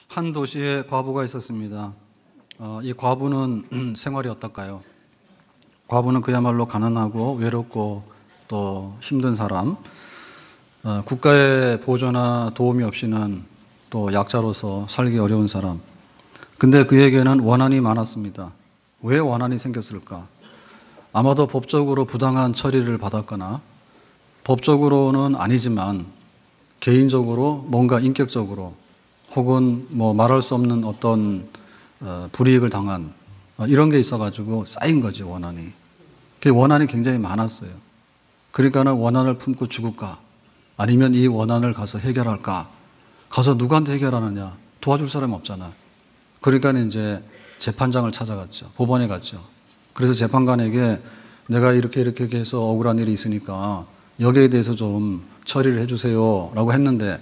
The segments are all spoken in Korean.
한 도시에 과부가 있었습니다. 이 과부는 생활이 어떨까요? 과부는 그야말로 가난하고 외롭고 또 힘든 사람, 국가의 보조나 도움이 없이는 또 약자로서 살기 어려운 사람. 근데 그에게는 원한이 많았습니다. 왜 원한이 생겼을까? 아마도 법적으로 부당한 처리를 받았거나 법적으로는 아니지만 개인적으로 뭔가 인격적으로 혹은 뭐 말할 수 없는 어떤 불이익을 당한 이런 게 있어가지고 쌓인 거지, 원한이. 그 원한이 굉장히 많았어요. 그러니까는 원한을 품고 죽을까? 아니면 이 원한을 가서 해결할까? 가서 누구한테 해결하느냐? 도와줄 사람이 없잖아. 그러니까 이제 재판장을 찾아갔죠. 법원에 갔죠. 그래서 재판관에게 내가 이렇게 해서 억울한 일이 있으니까 여기에 대해서 좀 처리를 해주세요 라고 했는데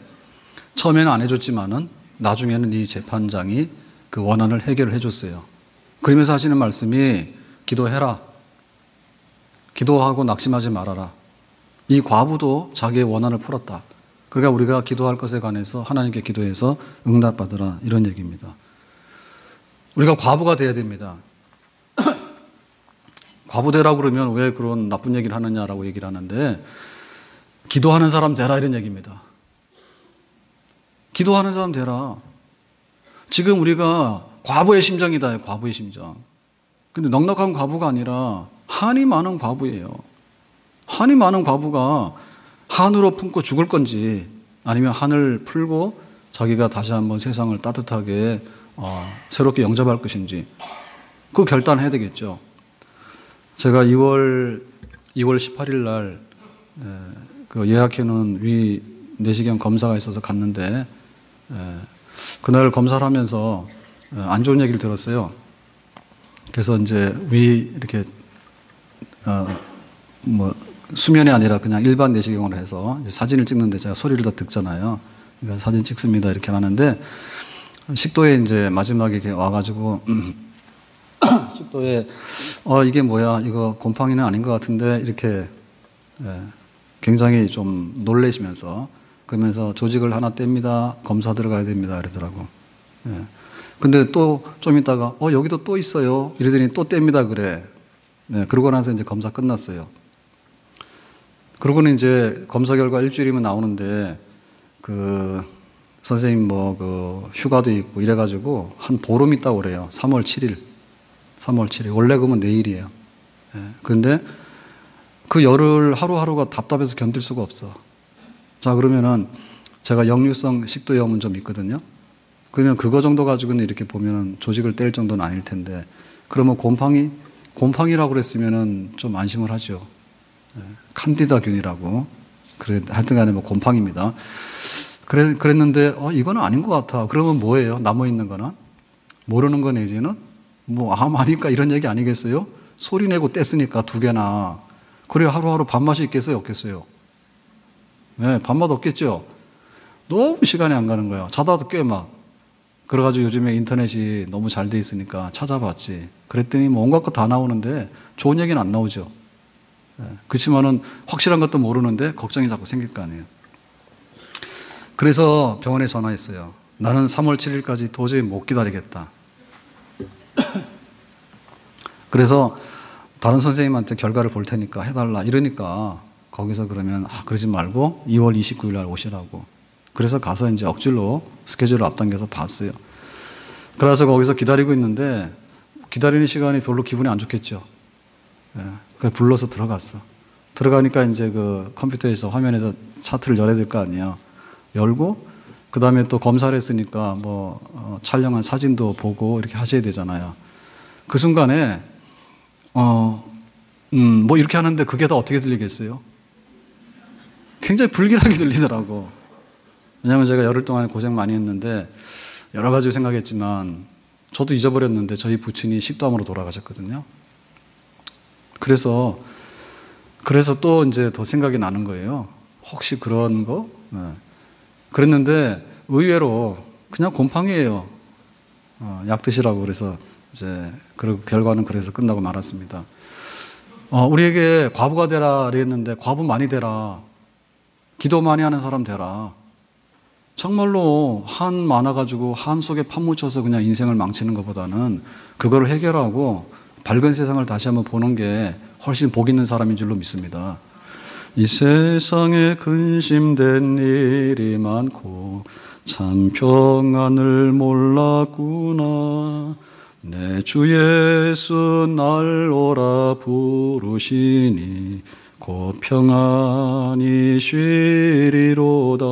처음에는 안 해줬지만은 나중에는 이 재판장이 그 원한을 해결을 해줬어요. 그러면서 하시는 말씀이 기도해라. 기도하고 낙심하지 말아라. 이 과부도 자기의 원한을 풀었다. 그러니까 우리가 기도할 것에 관해서 하나님께 기도해서 응답받으라 이런 얘기입니다. 우리가 과부가 돼야 됩니다. 과부 되라고 그러면 왜 그런 나쁜 얘기를 하느냐라고 얘기를 하는데 기도하는 사람 되라 이런 얘기입니다. 기도하는 사람 되라. 지금 우리가 과부의 심정이다. 과부의 심정. 근데 넉넉한 과부가 아니라 한이 많은 과부예요. 한이 많은 과부가 한으로 품고 죽을 건지 아니면 한을 풀고 자기가 다시 한번 세상을 따뜻하게 새롭게 영접할 것인지 그 결단해야 되겠죠. 제가 2월 18일 날 그 예약해놓은 위 내시경 검사가 있어서 갔는데 그날 검사를 하면서 안 좋은 얘기를 들었어요. 그래서 이제 위 이렇게 뭐 수면이 아니라 그냥 일반 내시경으로 해서 이제 사진을 찍는데 제가 소리를 다 듣잖아요. 그러니까 사진 찍습니다 이렇게 하는데 식도에 이제 마지막에 이렇게 와가지고 식도에 이게 뭐야 이거 곰팡이는 아닌 것 같은데 이렇게 굉장히 좀 놀라시면서 그러면서 조직을 하나 뗍니다. 검사 들어가야 됩니다. 이러더라고. 근데 또 좀 있다가 여기도 또 있어요. 이러더니 또 뗍니다. 그래. 그러고 나서 이제 검사 끝났어요. 그러고는 이제 검사 결과 일주일이면 나오는데 그 선생님 뭐 그 휴가도 있고 이래가지고 한 보름 있다고 그래요. 3월 7일. 원래 그러면 내일이에요. 그런데 그 열을 하루하루가 답답해서 견딜 수가 없어. 자, 그러면은 제가 역류성 식도염은 좀 있거든요. 그러면 그거 정도 가지고는 이렇게 보면은 조직을 뗄 정도는 아닐 텐데 그러면 곰팡이라고 그랬으면은 좀 안심을 하죠. 칸디다균이라고. 그래, 하여튼 간에 뭐 곰팡이입니다. 그랬는데, 이거는 아닌 것 같아. 그러면 뭐예요? 남아있는 거는? 모르는 거 내지는? 뭐, 아니까 이런 얘기 아니겠어요? 소리 내고 뗐으니까 2개나. 그래, 하루하루 밥맛이 있겠어요? 없겠어요? 네, 밥맛 없겠죠? 너무 시간이 안 가는 거야. 자다도 꽤 막. 그래가지고 요즘에 인터넷이 너무 잘 돼 있으니까 찾아봤지. 그랬더니 뭐 온갖 거 다 나오는데 좋은 얘기는 안 나오죠. 그렇지만은 확실한 것도 모르는데 걱정이 자꾸 생길 거 아니에요. 그래서 병원에 전화했어요. 나는 3월 7일까지 도저히 못 기다리겠다. 그래서 다른 선생님한테 결과를 볼 테니까 해달라 이러니까 거기서 그러면 그러지 말고 2월 29일 날 오시라고. 그래서 가서 이제 억지로 스케줄을 앞당겨서 봤어요. 그래서 거기서 기다리고 있는데 기다리는 시간이 별로 기분이 안 좋겠죠. 그래서 불러서 들어갔어. 들어가니까 이제 그 컴퓨터에서 화면에서 차트를 열어야 될 거 아니에요. 열고 그 다음에 또 검사를 했으니까 뭐 촬영한 사진도 보고 이렇게 하셔야 되잖아요. 그 순간에 뭐 이렇게 하는데 그게 다 어떻게 들리겠어요? 굉장히 불길하게 들리더라고. 왜냐하면 제가 열흘 동안 고생 많이 했는데 여러 가지 생각했지만 저도 잊어버렸는데 저희 부친이 식도암으로 돌아가셨거든요. 그래서 또 이제 더 생각이 나는 거예요. 혹시 그런 거? 그랬는데 의외로 그냥 곰팡이에요. 약 드시라고 그래서 이제 그 결과는 그래서 끝나고 말았습니다. 우리에게 과부가 되라 그랬는데 과부 많이 되라. 기도 많이 하는 사람 되라. 정말로 한 많아가지고 한 속에 파묻혀서 그냥 인생을 망치는 것보다는 그거를 해결하고 밝은 세상을 다시 한번 보는 게 훨씬 복 있는 사람인 줄로 믿습니다. 이 세상에 근심된 일이 많고 참 평안을 몰랐구나. 내 주 예수 날 오라 부르시니 곧 평안히 쉬리로다.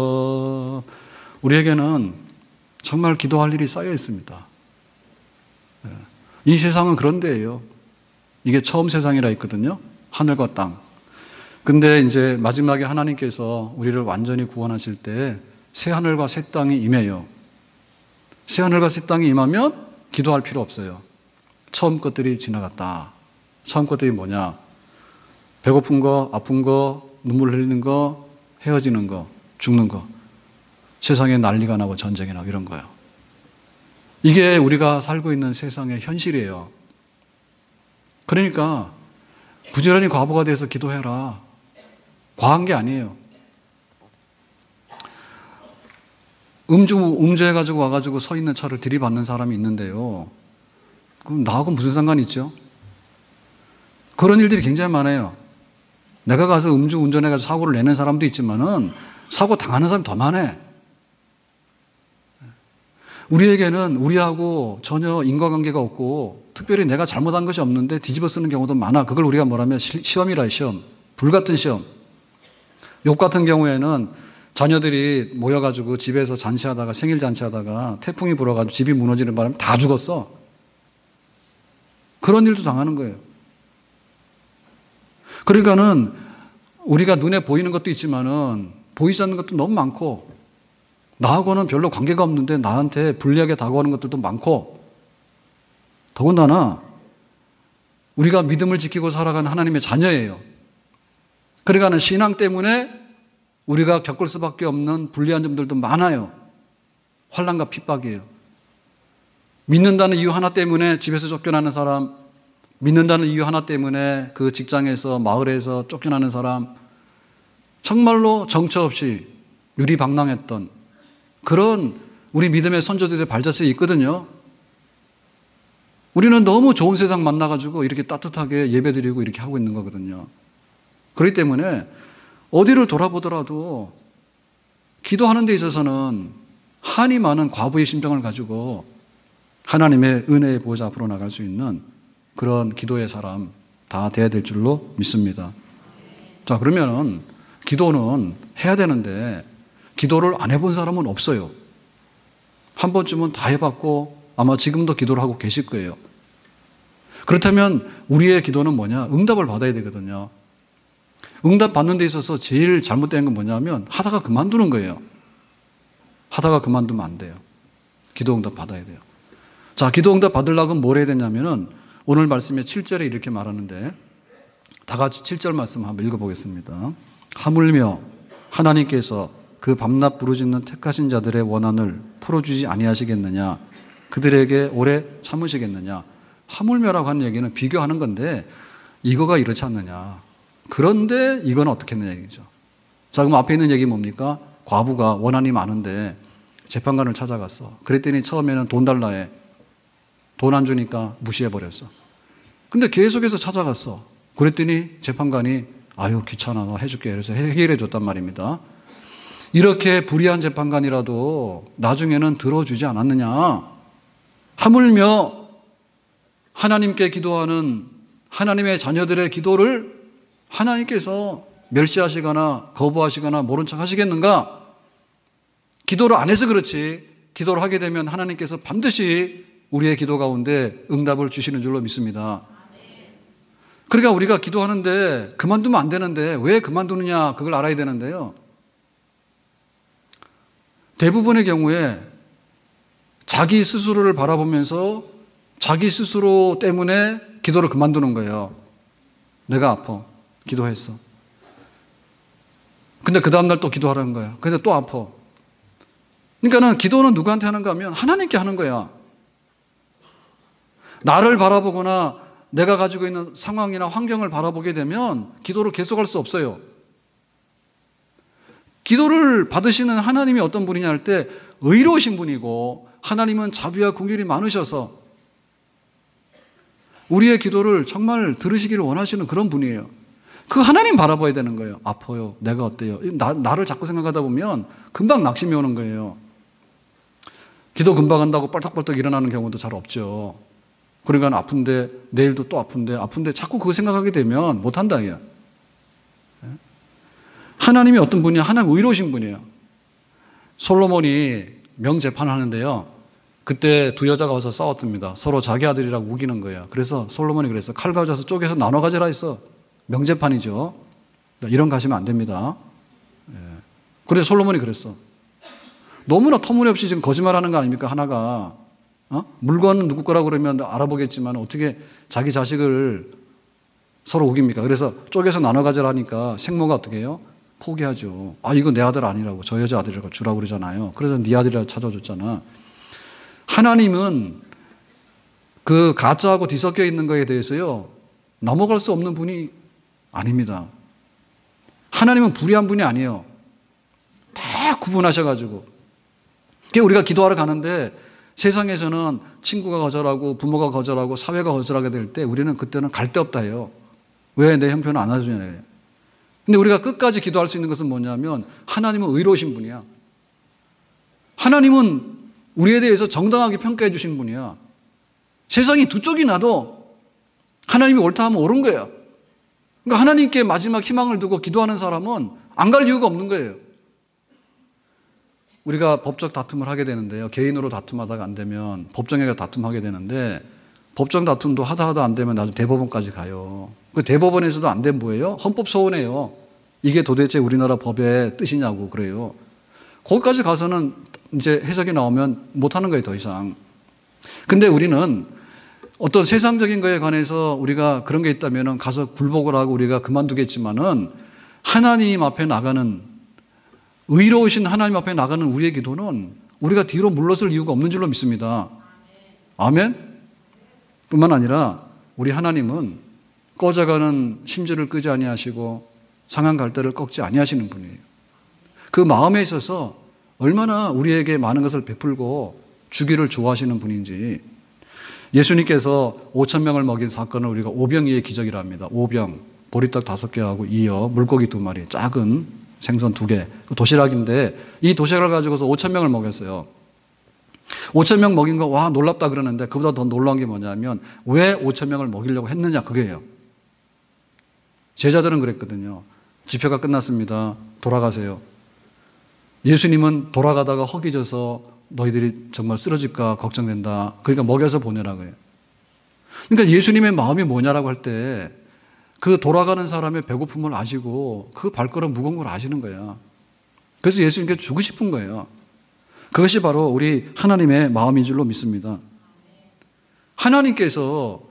우리에게는 정말 기도할 일이 쌓여 있습니다. 이 세상은 그런 데예요. 이게 처음 세상이라 했거든요. 하늘과 땅. 근데 이제 마지막에 하나님께서 우리를 완전히 구원하실 때 새 하늘과 새 땅이 임해요. 새 하늘과 새 땅이 임하면 기도할 필요 없어요. 처음 것들이 지나갔다. 처음 것들이 뭐냐? 배고픈 거, 아픈 거, 눈물 흘리는 거, 헤어지는 거, 죽는 거. 세상에 난리가 나고 전쟁이 나고 이런 거예요. 이게 우리가 살고 있는 세상의 현실이에요. 그러니까 부지런히 과부가 돼서 기도해라. 과한 게 아니에요. 음주해가지고 와가지고 서 있는 차를 들이받는 사람이 있는데요. 그럼 나하고 무슨 상관이 있죠? 그런 일들이 굉장히 많아요. 내가 가서 음주 운전해가지고 사고를 내는 사람도 있지만은 사고 당하는 사람이 더 많아. 우리에게는 우리하고 전혀 인과관계가 없고 특별히 내가 잘못한 것이 없는데 뒤집어 쓰는 경우도 많아. 그걸 우리가 뭐라면 시험이라 해요. 시험. 불같은 시험. 욥 같은 경우에는 자녀들이 모여가지고 집에서 잔치하다가 생일 잔치하다가 태풍이 불어가지고 집이 무너지는 바람에 다 죽었어. 그런 일도 당하는 거예요. 그러니까는 우리가 눈에 보이는 것도 있지만은 보이지 않는 것도 너무 많고 나하고는 별로 관계가 없는데 나한테 불리하게 다가오는 것들도 많고 더군다나 우리가 믿음을 지키고 살아가는 하나님의 자녀예요. 그러니까는 신앙 때문에 우리가 겪을 수밖에 없는 불리한 점들도 많아요. 환난과 핍박이에요. 믿는다는 이유 하나 때문에 집에서 쫓겨나는 사람, 믿는다는 이유 하나 때문에 그 직장에서 마을에서 쫓겨나는 사람, 정말로 정처 없이 유리방랑했던 그런 우리 믿음의 선조들의 발자취가 있거든요. 우리는 너무 좋은 세상 만나가지고 이렇게 따뜻하게 예배드리고 이렇게 하고 있는 거거든요. 그렇기 때문에 어디를 돌아보더라도 기도하는 데 있어서는 한이 많은 과부의 심정을 가지고 하나님의 은혜의 보좌 앞으로 나갈 수 있는 그런 기도의 사람 다 돼야 될 줄로 믿습니다. 자, 그러면은 기도는 해야 되는데 기도를 안 해본 사람은 없어요. 한 번쯤은 다 해봤고 아마 지금도 기도를 하고 계실 거예요. 그렇다면 우리의 기도는 뭐냐? 응답을 받아야 되거든요. 응답 받는 데 있어서 제일 잘못된 건 뭐냐면 하다가 그만두는 거예요. 하다가 그만두면 안 돼요. 기도 응답 받아야 돼요. 자, 기도 응답 받으려고 뭘 해야 되냐면은 오늘 말씀에 7절에 이렇게 말하는데 다 같이 7절 말씀 한번 읽어보겠습니다. 하물며 하나님께서 그 밤낮 부르짖는 택하신 자들의 원한을 풀어주지 아니하시겠느냐? 그들에게 오래 참으시겠느냐? 하물며라고 하는 얘기는 비교하는 건데 이거가 이렇지 않느냐? 그런데 이건 어떻게 했느냐 얘기죠. 자, 그럼 앞에 있는 얘기 뭡니까? 과부가 원한이 많은데 재판관을 찾아갔어. 그랬더니 처음에는 돈 달라 해. 돈 안 주니까 무시해버렸어. 근데 계속해서 찾아갔어. 그랬더니 재판관이 아유 귀찮아 너 해줄게. 그래서 해결해 줬단 말입니다. 이렇게 불의한 재판관이라도 나중에는 들어주지 않았느냐. 하물며 하나님께 기도하는 하나님의 자녀들의 기도를 하나님께서 멸시하시거나 거부하시거나 모른 척 하시겠는가? 기도를 안 해서 그렇지 기도를 하게 되면 하나님께서 반드시 우리의 기도 가운데 응답을 주시는 줄로 믿습니다. 그러니까 우리가 기도하는데 그만두면 안 되는데 왜 그만두느냐 그걸 알아야 되는데요. 대부분의 경우에 자기 스스로를 바라보면서 자기 스스로 때문에 기도를 그만두는 거예요. 내가 아파. 기도했어. 근데 그 다음날 또 기도하라는 거야. 근데 또 아파. 그러니까는 기도는 누구한테 하는가 하면 하나님께 하는 거야. 나를 바라보거나 내가 가지고 있는 상황이나 환경을 바라보게 되면 기도를 계속할 수 없어요. 기도를 받으시는 하나님이 어떤 분이냐 할 때 의로우신 분이고 하나님은 자비와 긍휼이 많으셔서 우리의 기도를 정말 들으시기를 원하시는 그런 분이에요. 그 하나님 바라봐야 되는 거예요. 아파요. 내가 어때요? 나를 자꾸 생각하다 보면 금방 낙심이 오는 거예요. 기도 금방 한다고 뻘떡뻘떡 일어나는 경우도 잘 없죠. 그러니까 아픈데 내일도 또 아픈데 자꾸 그거 생각하게 되면 못한다. 하나님이 어떤 분이냐? 하나님 의로우신 분이에요. 솔로몬이 명재판을 하는데요. 그때 두 여자가 와서 싸웠습니다. 서로 자기 아들이라고 우기는 거예요. 그래서 솔로몬이 그랬어. 칼 가져와서 쪼개서 나눠 가져라 했어. 명재판이죠. 이런 거 하시면 안 됩니다. 그래서 솔로몬이 그랬어. 너무나 터무니없이 지금 거짓말하는 거 아닙니까? 하나가. 물건은 누구 거라고 그러면 알아보겠지만 어떻게 자기 자식을 서로 우깁니까? 그래서 쪼개서 나눠 가져라니까 생모가 어떻게 해요? 포기하죠. 이거 내 아들 아니라고. 저 여자 아들이라고 주라고 그러잖아요. 그래서 네 아들이라고 찾아줬잖아. 하나님은 그 가짜하고 뒤섞여 있는 거에 대해서요, 넘어갈 수 없는 분이 아닙니다. 하나님은 불의한 분이 아니에요. 다 구분하셔가지고. 우리가 기도하러 가는데 세상에서는 친구가 거절하고 부모가 거절하고 사회가 거절하게 될 때 우리는 그때는 갈 데 없다 해요. 왜 내 형편을 안 와주냐. 근데 우리가 끝까지 기도할 수 있는 것은 뭐냐면 하나님은 의로우신 분이야. 하나님은 우리에 대해서 정당하게 평가해 주신 분이야. 세상이 두 쪽이 나도 하나님이 옳다 하면 옳은 거예요. 그러니까 하나님께 마지막 희망을 두고 기도하는 사람은 안 갈 이유가 없는 거예요. 우리가 법적 다툼을 하게 되는데요. 개인으로 다툼하다가 안 되면 법정에 다툼하게 되는데 법정 다툼도 하다 안 되면 나중에 대법원까지 가요. 그 대법원에서도 안 되면 뭐예요? 헌법 소원해요. 이게 도대체 우리나라 법의 뜻이냐고 그래요. 거기까지 가서는 이제 해석이 나오면 못하는 거예요, 더 이상. 근데 우리는 어떤 세상적인 거에 관해서 우리가 그런 게 있다면 가서 굴복을 하고 우리가 그만두겠지만은 하나님 앞에 나가는, 의로우신 하나님 앞에 나가는 우리의 기도는 우리가 뒤로 물러설 이유가 없는 줄로 믿습니다. 아멘? 뿐만 아니라 우리 하나님은 꺼져가는 심지를 끄지 아니하시고 상한 갈대를 꺾지 아니하시는 분이에요. 그 마음에 있어서 얼마나 우리에게 많은 것을 베풀고 주기를 좋아하시는 분인지. 예수님께서 5,000명을 먹인 사건을 우리가 오병이의 기적이라 합니다. 오병, 보리떡 5개하고 이어 물고기 2마리, 작은 생선 2개, 도시락인데 이 도시락을 가지고서 5,000명을 먹였어요. 5,000명 먹인 거 와 놀랍다 그러는데 그보다 더 놀라운 게 뭐냐면 왜 5,000명을 먹이려고 했느냐, 그게요. 제자들은 그랬거든요. 집회가 끝났습니다. 돌아가세요. 예수님은 돌아가다가 허기져서 너희들이 정말 쓰러질까 걱정된다. 그러니까 먹여서 보내라고 해요. 그러니까 예수님의 마음이 뭐냐라고 할 때 그 돌아가는 사람의 배고픔을 아시고 그 발걸음 무거운 걸 아시는 거야. 그래서 예수님께 주고 싶은 거예요. 그것이 바로 우리 하나님의 마음인 줄로 믿습니다. 하나님께서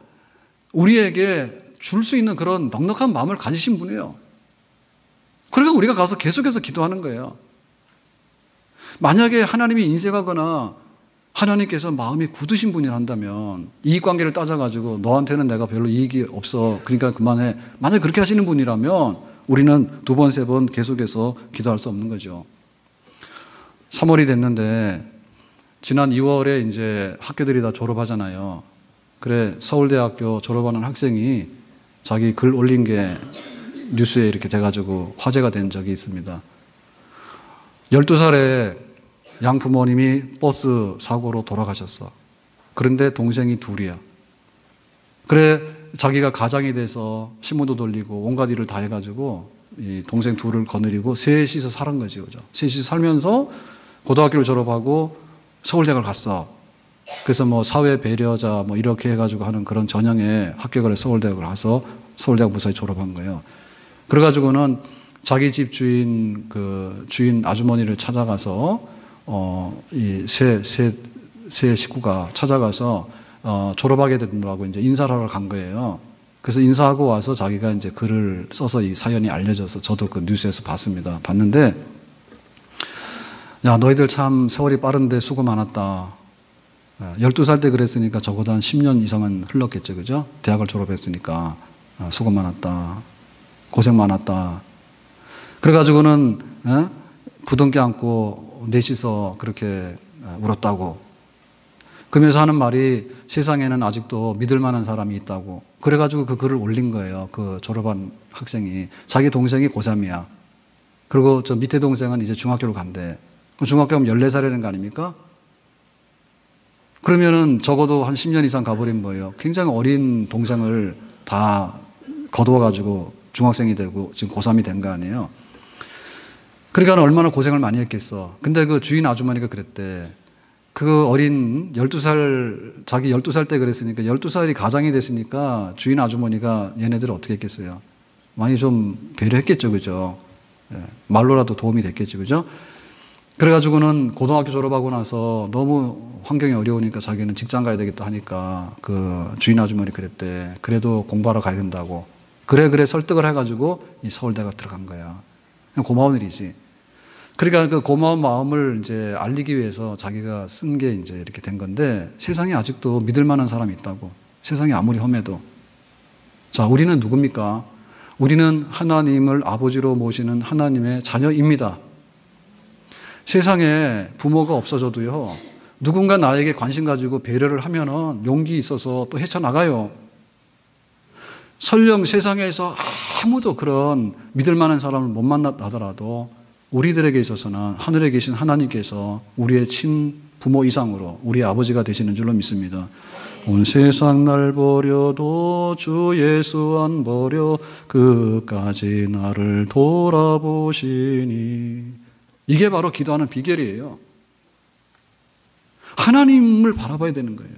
우리에게 줄 수 있는 그런 넉넉한 마음을 가지신 분이에요. 그러니까 우리가 가서 계속해서 기도하는 거예요. 만약에 하나님이 인색하거나 하나님께서 마음이 굳으신 분이란다면 이익관계를 따져가지고 너한테는 내가 별로 이익이 없어 그러니까 그만해. 만약에 그렇게 하시는 분이라면 우리는 2번, 3번 계속해서 기도할 수 없는 거죠. 3월이 됐는데 지난 2월에 이제 학교들이 다 졸업하잖아요. 그래 서울대학교 졸업하는 학생이 자기 글 올린 게 뉴스에 이렇게 돼가지고 화제가 된 적이 있습니다. 12살에 양 부모님이 버스 사고로 돌아가셨어. 그런데 동생이 2이야. 그래 자기가 가장이 돼서 신문도 돌리고 온갖 일을 다 해가지고 이 동생 2를 거느리고 셋이서 살은 거지, 그죠? 셋이서 살면서 고등학교를 졸업하고 서울대학을 갔어. 그래서 뭐 사회 배려자 뭐 이렇게 해가지고 하는 그런 전형의 합격을 해 서울대학을 가서 서울대학 무사히 졸업한 거예요. 그래가지고는 자기 집 주인 그 주인 아주머니를 찾아가서 이 세 식구가 찾아가서 졸업하게 된다고 이제 인사를 하러 간 거예요. 그래서 인사하고 와서 자기가 이제 글을 써서 이 사연이 알려져서 저도 그 뉴스에서 봤습니다. 봤는데 야 너희들 참 세월이 빠른데 수고 많았다. 12살 때 그랬으니까 적어도 한 10년 이상은 흘렀겠죠, 그죠? 대학을 졸업했으니까 수고 많았다. 고생 많았다. 그래가지고는 부둥켜 안고 넷이서 그렇게 울었다고. 그러면서 하는 말이 세상에는 아직도 믿을 만한 사람이 있다고. 그래가지고 그 글을 올린 거예요. 그 졸업한 학생이. 자기 동생이 고3이야. 그리고 저 밑에 동생은 이제 중학교를 간대. 중학교 가면 14살이라는 거 아닙니까? 그러면은 적어도 한 10년 이상 가버린 거예요. 굉장히 어린 동생을 다 거두어가지고 중학생이 되고 지금 고3이 된 거 아니에요. 그러니까 얼마나 고생을 많이 했겠어. 근데 그 주인 아주머니가 그랬대. 그 어린 12살, 자기 12살 때 그랬으니까 12살이 가장이 됐으니까 주인 아주머니가 얘네들을 어떻게 했겠어요? 많이 좀 배려했겠죠. 그죠? 예, 말로라도 도움이 됐겠지. 그죠? 그래가지고는 고등학교 졸업하고 나서 너무 환경이 어려우니까 자기는 직장 가야 되겠다 하니까 그 주인 아주머니 그랬대. 그래도 공부하러 가야 된다고. 그래 설득을 해가지고 이 서울대가 들어간 거야. 고마운 일이지. 그러니까 그 고마운 마음을 이제 알리기 위해서 자기가 쓴 게 이제 이렇게 된 건데 세상에 아직도 믿을 만한 사람이 있다고. 세상이 아무리 험해도. 자, 우리는 누굽니까? 우리는 하나님을 아버지로 모시는 하나님의 자녀입니다. 세상에 부모가 없어져도요, 누군가 나에게 관심 가지고 배려를 하면은 용기 있어서 또 헤쳐나가요. 설령 세상에서 아무도 그런 믿을 만한 사람을 못 만나더라도 우리들에게 있어서는 하늘에 계신 하나님께서 우리의 친부모 이상으로 우리 아버지가 되시는 줄로 믿습니다. 온 세상 날 버려도 주 예수 안 버려 끝까지 나를 돌아보시니. 이게 바로 기도하는 비결이에요. 하나님을 바라봐야 되는 거예요.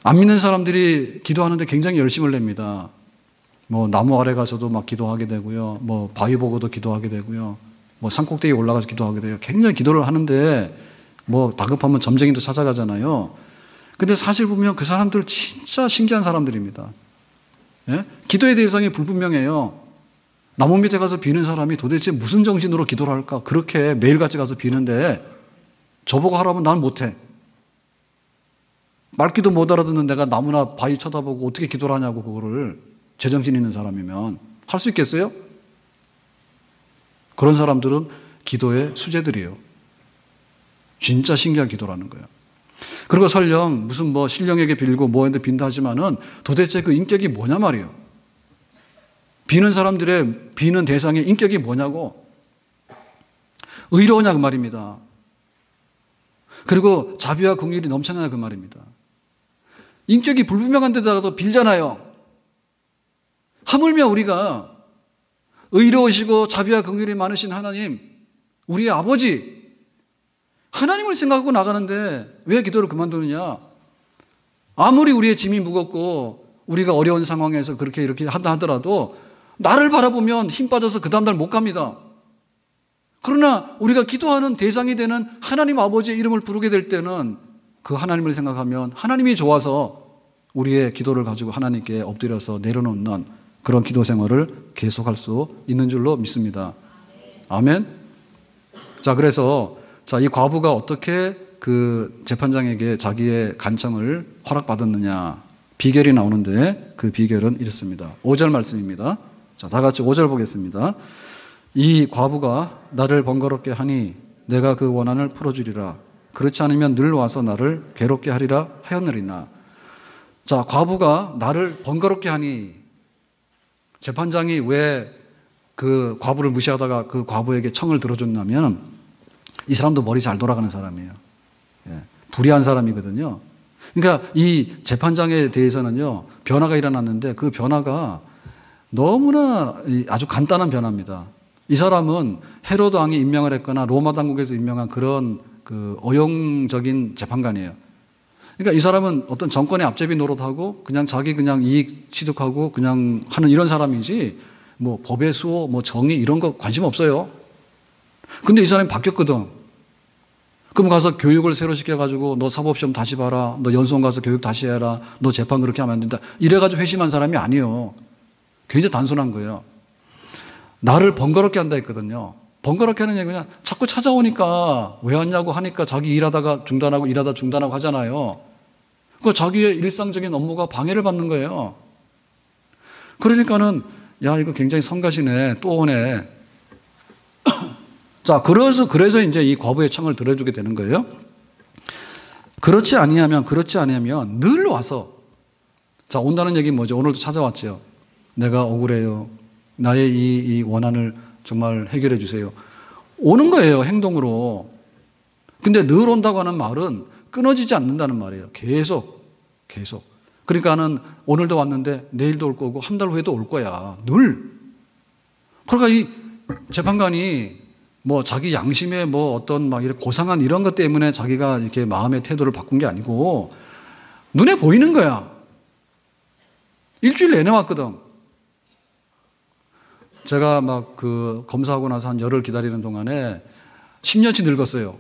안 믿는 사람들이 기도하는데 굉장히 열심을 냅니다. 뭐 나무 아래 가서도 막 기도하게 되고요. 뭐 바위 보고도 기도하게 되고요. 뭐 산꼭대기에 올라가서 기도하게 돼요. 굉장히 기도를 하는데 뭐 다급하면 점쟁이도 찾아가잖아요. 근데 사실 보면 그 사람들 진짜 신기한 사람들입니다. 예? 기도의 대상이 불분명해요. 나무 밑에 가서 비는 사람이 도대체 무슨 정신으로 기도를 할까? 그렇게 매일같이 가서 비는데 저보고 하라면 난 못해. 말귀도 못 알아듣는 내가 나무나 바위 쳐다보고 어떻게 기도를 하냐고. 그거를 제정신 있는 사람이면 할 수 있겠어요? 그런 사람들은 기도의 수재들이에요. 진짜 신기한 기도라는 거예요. 그리고 설령 무슨 뭐 신령에게 빌고 뭐했는데 빈다 하지만은 도대체 그 인격이 뭐냐 말이에요. 비는 사람들의 비는 대상의 인격이 뭐냐고. 의로우냐 그 말입니다. 그리고 자비와 긍휼이 넘쳐나냐 그 말입니다. 인격이 불분명한 데다가도 빌잖아요. 하물며 우리가 의로우시고 자비와 긍휼이 많으신 하나님, 우리의 아버지, 하나님을 생각하고 나가는데 왜 기도를 그만두느냐? 아무리 우리의 짐이 무겁고 우리가 어려운 상황에서 그렇게 이렇게 한다 하더라도 나를 바라보면 힘 빠져서 그 다음날 못 갑니다. 그러나 우리가 기도하는 대상이 되는 하나님 아버지의 이름을 부르게 될 때는 그 하나님을 생각하면 하나님이 좋아서 우리의 기도를 가지고 하나님께 엎드려서 내려놓는 그런 기도 생활을 계속할 수 있는 줄로 믿습니다. 아멘. 자, 그래서 이 과부가 어떻게 그 재판장에게 자기의 간청을 허락받았느냐 비결이 나오는데 그 비결은 이렇습니다. 5절 말씀입니다. 자, 다 같이 5절 보겠습니다. 이 과부가 나를 번거롭게 하니 내가 그 원한을 풀어주리라. 그렇지 않으면 늘 와서 나를 괴롭게 하리라 하였느니라. 자, 과부가 나를 번거롭게 하니, 재판장이 왜 그 과부를 무시하다가 그 과부에게 청을 들어줬냐면 이 사람도 머리 잘 돌아가는 사람이에요. 예, 불의한 사람이거든요. 그러니까 이 재판장에 대해서는요 변화가 일어났는데 그 변화가 너무나 아주 간단한 변화입니다. 이 사람은 헤로드 왕이 임명을 했거나 로마 당국에서 임명한 그런 그 어용적인 재판관이에요. 그러니까 이 사람은 어떤 정권의 앞제비 노릇하고 그냥 자기 그냥 이익 취득하고 그냥 하는 이런 사람이지 뭐 법의 수호, 뭐 정의 이런 거 관심 없어요. 근데 이 사람이 바뀌었거든. 그럼 가서 교육을 새로 시켜가지고 너 사법시험 다시 봐라. 너 연수원 가서 교육 다시 해라. 너 재판 그렇게 하면 안 된다. 이래가지고 회심한 사람이 아니에요. 굉장히 단순한 거예요. 나를 번거롭게 한다 했거든요. 번거롭게 하는 얘기는 그냥 자꾸 찾아오니까 왜 왔냐고 하니까 자기 일하다가 중단하고 일하다 중단하고 하잖아요. 그 자기의 일상적인 업무가 방해를 받는 거예요. 그러니까는 야 이거 굉장히 성가시네 또 오네. 자, 그래서 이제 이 과부의 청을 들어주게 되는 거예요. 그렇지 아니하면 늘 와서, 자, 온다는 얘기는 뭐죠? 오늘도 찾아왔죠. 내가 억울해요. 나의 이 원한을 정말 해결해 주세요. 오는 거예요, 행동으로. 근데 늘 온다고 하는 말은 끊어지지 않는다는 말이에요. 계속. 그러니까는 오늘도 왔는데 내일도 올 거고 한 달 후에도 올 거야. 늘. 그러니까 이 재판관이 뭐 자기 양심에 뭐 어떤 막 이렇게 고상한 이런 것 때문에 자기가 이렇게 마음의 태도를 바꾼 게 아니고 눈에 보이는 거야. 일주일 내내 왔거든. 제가 막 그 검사하고 나서 한 열흘 기다리는 동안에 10년치 늙었어요.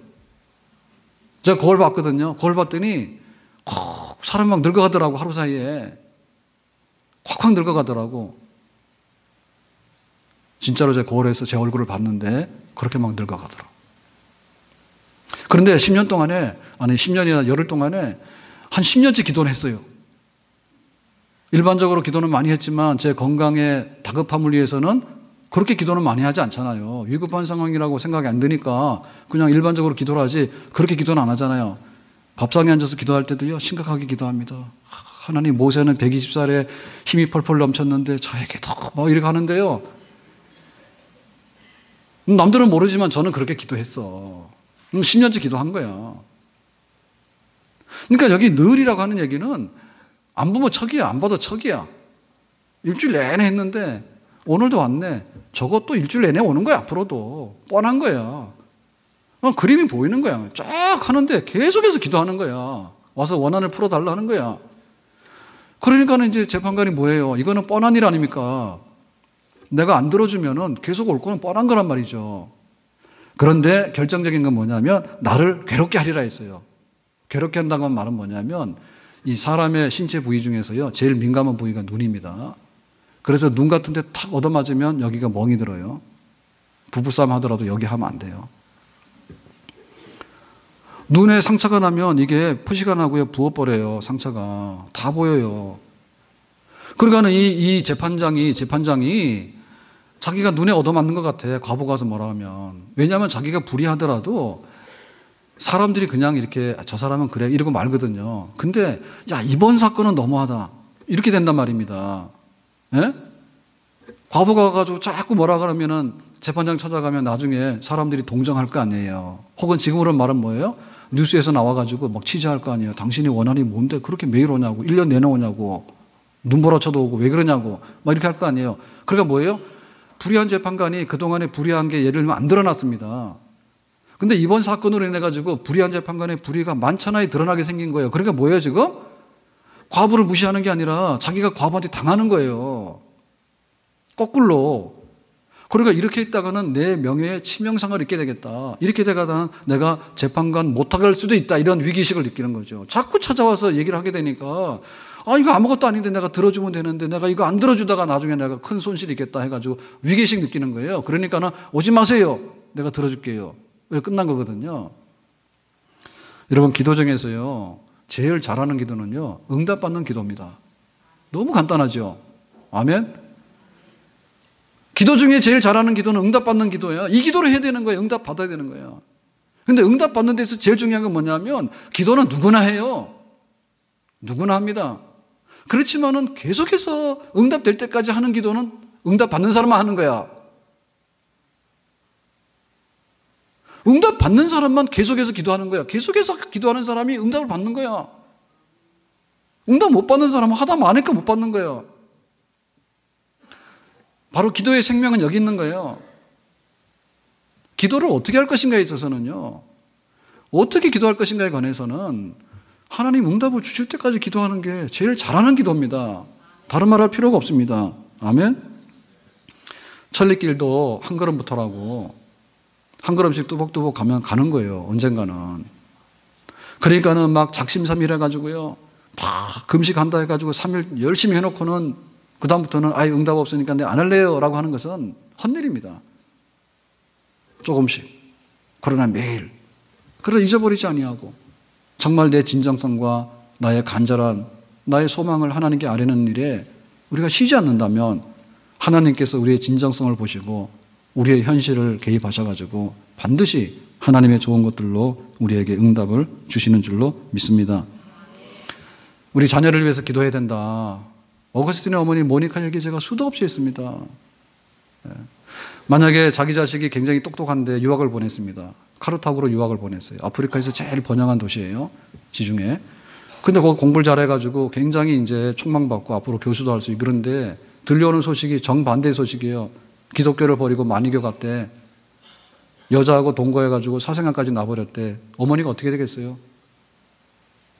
제가 거울 봤거든요. 거울 봤더니 사람 막 늙어가더라고. 하루 사이에 확 늙어가더라고. 진짜로 제 거울에서 제 얼굴을 봤는데 그렇게 막 늙어가더라고. 그런데 10년이나 열흘 동안에 한 10년째 기도를 했어요. 일반적으로 기도는 많이 했지만 제 건강의 다급함을 위해서는 그렇게 기도는 많이 하지 않잖아요. 위급한 상황이라고 생각이 안 드니까 그냥 일반적으로 기도를 하지 그렇게 기도는 안 하잖아요. 밥상에 앉아서 기도할 때도요, 심각하게 기도합니다. 하나님, 모세는 120살에 힘이 펄펄 넘쳤는데 저에게도 막 이렇게 하는데요. 남들은 모르지만 저는 그렇게 기도했어. 10년째 기도한 거야. 그러니까 여기 늘이라고 하는 얘기는 안 보면 척이야. 안 봐도 척이야. 일주일 내내 했는데 오늘도 왔네. 저것도 일주일 내내 오는 거야. 앞으로도. 뻔한 거야. 그림이 보이는 거야. 쫙 하는데 계속해서 기도하는 거야. 와서 원한을 풀어달라는 거야. 그러니까는 이제 재판관이 뭐예요? 이거는 뻔한 일 아닙니까? 내가 안 들어주면은 계속 올 거는 뻔한 거란 말이죠. 그런데 결정적인 건 뭐냐면 나를 괴롭게 하리라 했어요. 괴롭게 한다는 말은 뭐냐면 이 사람의 신체 부위 중에서요, 제일 민감한 부위가 눈입니다. 그래서 눈 같은 데 탁 얻어맞으면 여기가 멍이 들어요. 부부싸움 하더라도 여기 하면 안 돼요. 눈에 상처가 나면 이게 표시가 나고요, 부어버려요. 상처가 다 보여요. 그러니까 이 재판장이 자기가 눈에 얻어맞는 것 같아. 과부 가서 뭐라 하면. 왜냐하면 자기가 불의하더라도 사람들이 그냥 이렇게 저 사람은 그래 이러고 말거든요. 근데 야, 이번 사건은 너무하다. 이렇게 된단 말입니다. 예? 과부가 가가지고 자꾸 뭐라 그러면은 재판장 찾아가면 나중에 사람들이 동정할 거 아니에요. 혹은 지금으로는 말은 뭐예요? 뉴스에서 나와가지고 막 취재할 거 아니에요. 당신이 원한이 뭔데 그렇게 매일 오냐고, 1년 내내 오냐고, 눈보라쳐도 오고 왜 그러냐고 막 이렇게 할 거 아니에요. 그러니까 뭐예요? 불의한 재판관이 그동안에 불의한 게 예를 들면 안 드러났습니다. 근데 이번 사건으로 인해 가지고 불의한 재판관의 불의가 만천하에 드러나게 생긴 거예요. 그러니까 뭐예요, 지금? 과부를 무시하는 게 아니라 자기가 과부한테 당하는 거예요. 거꾸로. 그러니까 이렇게 있다가는 내 명예에 치명상을 입게 되겠다. 이렇게 되다가는 내가 재판관 못하게 할 수도 있다. 이런 위기의식을 느끼는 거죠. 자꾸 찾아와서 얘기를 하게 되니까 이거 아무것도 아닌데 내가 들어주면 되는데 내가 이거 안 들어주다가 나중에 내가 큰 손실이 있겠다 해가지고 위기의식 느끼는 거예요. 그러니까는 오지 마세요. 내가 들어줄게요. 끝난 거거든요. 여러분, 기도 중에서요, 제일 잘하는 기도는요, 응답받는 기도입니다. 너무 간단하죠? 아멘? 기도 중에 제일 잘하는 기도는 응답받는 기도예요. 이 기도를 해야 되는 거예요. 응답받아야 되는 거예요. 근데 응답받는 데서 제일 중요한 건 뭐냐면 기도는 누구나 해요. 누구나 합니다. 그렇지만은 계속해서 응답될 때까지 하는 기도는 응답받는 사람만 하는 거야. 응답받는 사람만 계속해서 기도하는 거야. 계속해서 기도하는 사람이 응답을 받는 거야. 응답 못 받는 사람은 하다 많으니까 못 받는 거예요. 바로 기도의 생명은 여기 있는 거예요. 기도를 어떻게 할 것인가에 있어서는요, 어떻게 기도할 것인가에 관해서는 하나님 응답을 주실 때까지 기도하는 게 제일 잘하는 기도입니다. 다른 말 할 필요가 없습니다. 아멘? 천리길도 한 걸음부터라고 한 걸음씩 뚜벅뚜벅 가는 거예요. 언젠가는. 그러니까는 막 작심삼일 해가지고요, 막 금식한다 해가지고 3일 열심히 해놓고는 그다음부터는 응답 없으니까 내가 안 할래요 라고 하는 것은 헛일입니다. 조금씩. 그러나 매일. 그러나 잊어버리지 아니하고 정말 내 진정성과 나의 간절한 나의 소망을 하나님께 아뢰는 일에 우리가 쉬지 않는다면 하나님께서 우리의 진정성을 보시고 우리의 현실을 개입하셔가지고 반드시 하나님의 좋은 것들로 우리에게 응답을 주시는 줄로 믿습니다. 우리 자녀를 위해서 기도해야 된다. 어거스틴의 어머니 모니카 얘기 제가 수도 없이 했습니다. 만약에 자기 자식이 굉장히 똑똑한데 유학을 보냈습니다. 카르타고로 유학을 보냈어요. 아프리카에서 제일 번영한 도시예요. 지중해. 근데 거기 공부를 잘해가지고 굉장히 이제 촉망받고 앞으로 교수도 할 수 있고 그런데 들려오는 소식이 정반대의 소식이에요. 기독교를 버리고 만이교 갔대. 여자하고 동거해가지고 사생활까지 나버렸대. 어머니가 어떻게 되겠어요?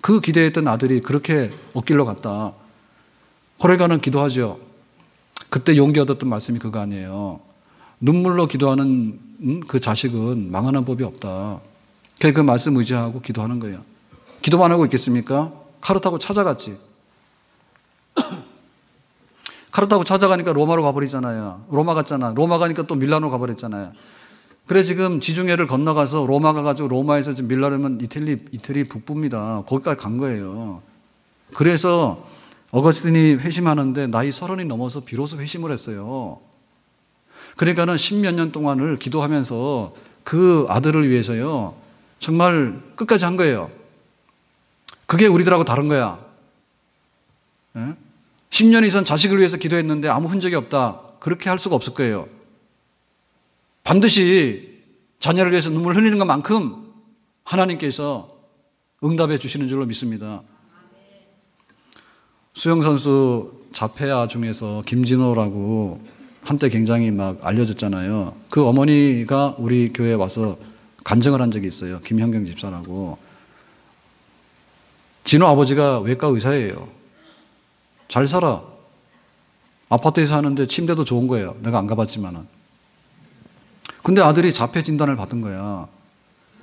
그 기대했던 아들이 그렇게 엇길로 갔다. 호레가는 기도하죠. 그때 용기 얻었던 말씀이 그거 아니에요. 눈물로 기도하는 그 자식은 망하는 법이 없다. 그 말씀 의지하고 기도하는 거예요. 기도만 하고 있겠습니까? 카르타고 찾아갔지. 카르타고 찾아가니까 로마로 가버리잖아요. 로마 갔잖아. 로마 가니까 또 밀라노 가버렸잖아요. 그래 지금 지중해를 건너가서 로마 가가지고 로마에서 지금 밀라노면 이태리 북부입니다. 거기까지 간 거예요. 그래서 어거스틴이 회심하는데 나이 30이 넘어서 비로소 회심을 했어요. 그러니까는 10몇 년 동안을 기도하면서 그 아들을 위해서요. 정말 끝까지 한 거예요. 그게 우리들하고 다른 거야. 10년 이상 자식을 위해서 기도했는데 아무 흔적이 없다. 그렇게 할 수가 없을 거예요. 반드시 자녀를 위해서 눈물 흘리는 것만큼 하나님께서 응답해 주시는 줄로 믿습니다. 수영선수 자페아 중에서 김진호라고 한때 굉장히 막 알려졌잖아요. 그 어머니가 우리 교회에 와서 간증을 한 적이 있어요. 김현경 집사라고. 진호 아버지가 외과 의사예요. 잘 살아. 아파트에 사는데 침대도 좋은 거예요. 내가 안 가봤지만은. 근데 아들이 자폐 진단을 받은 거야.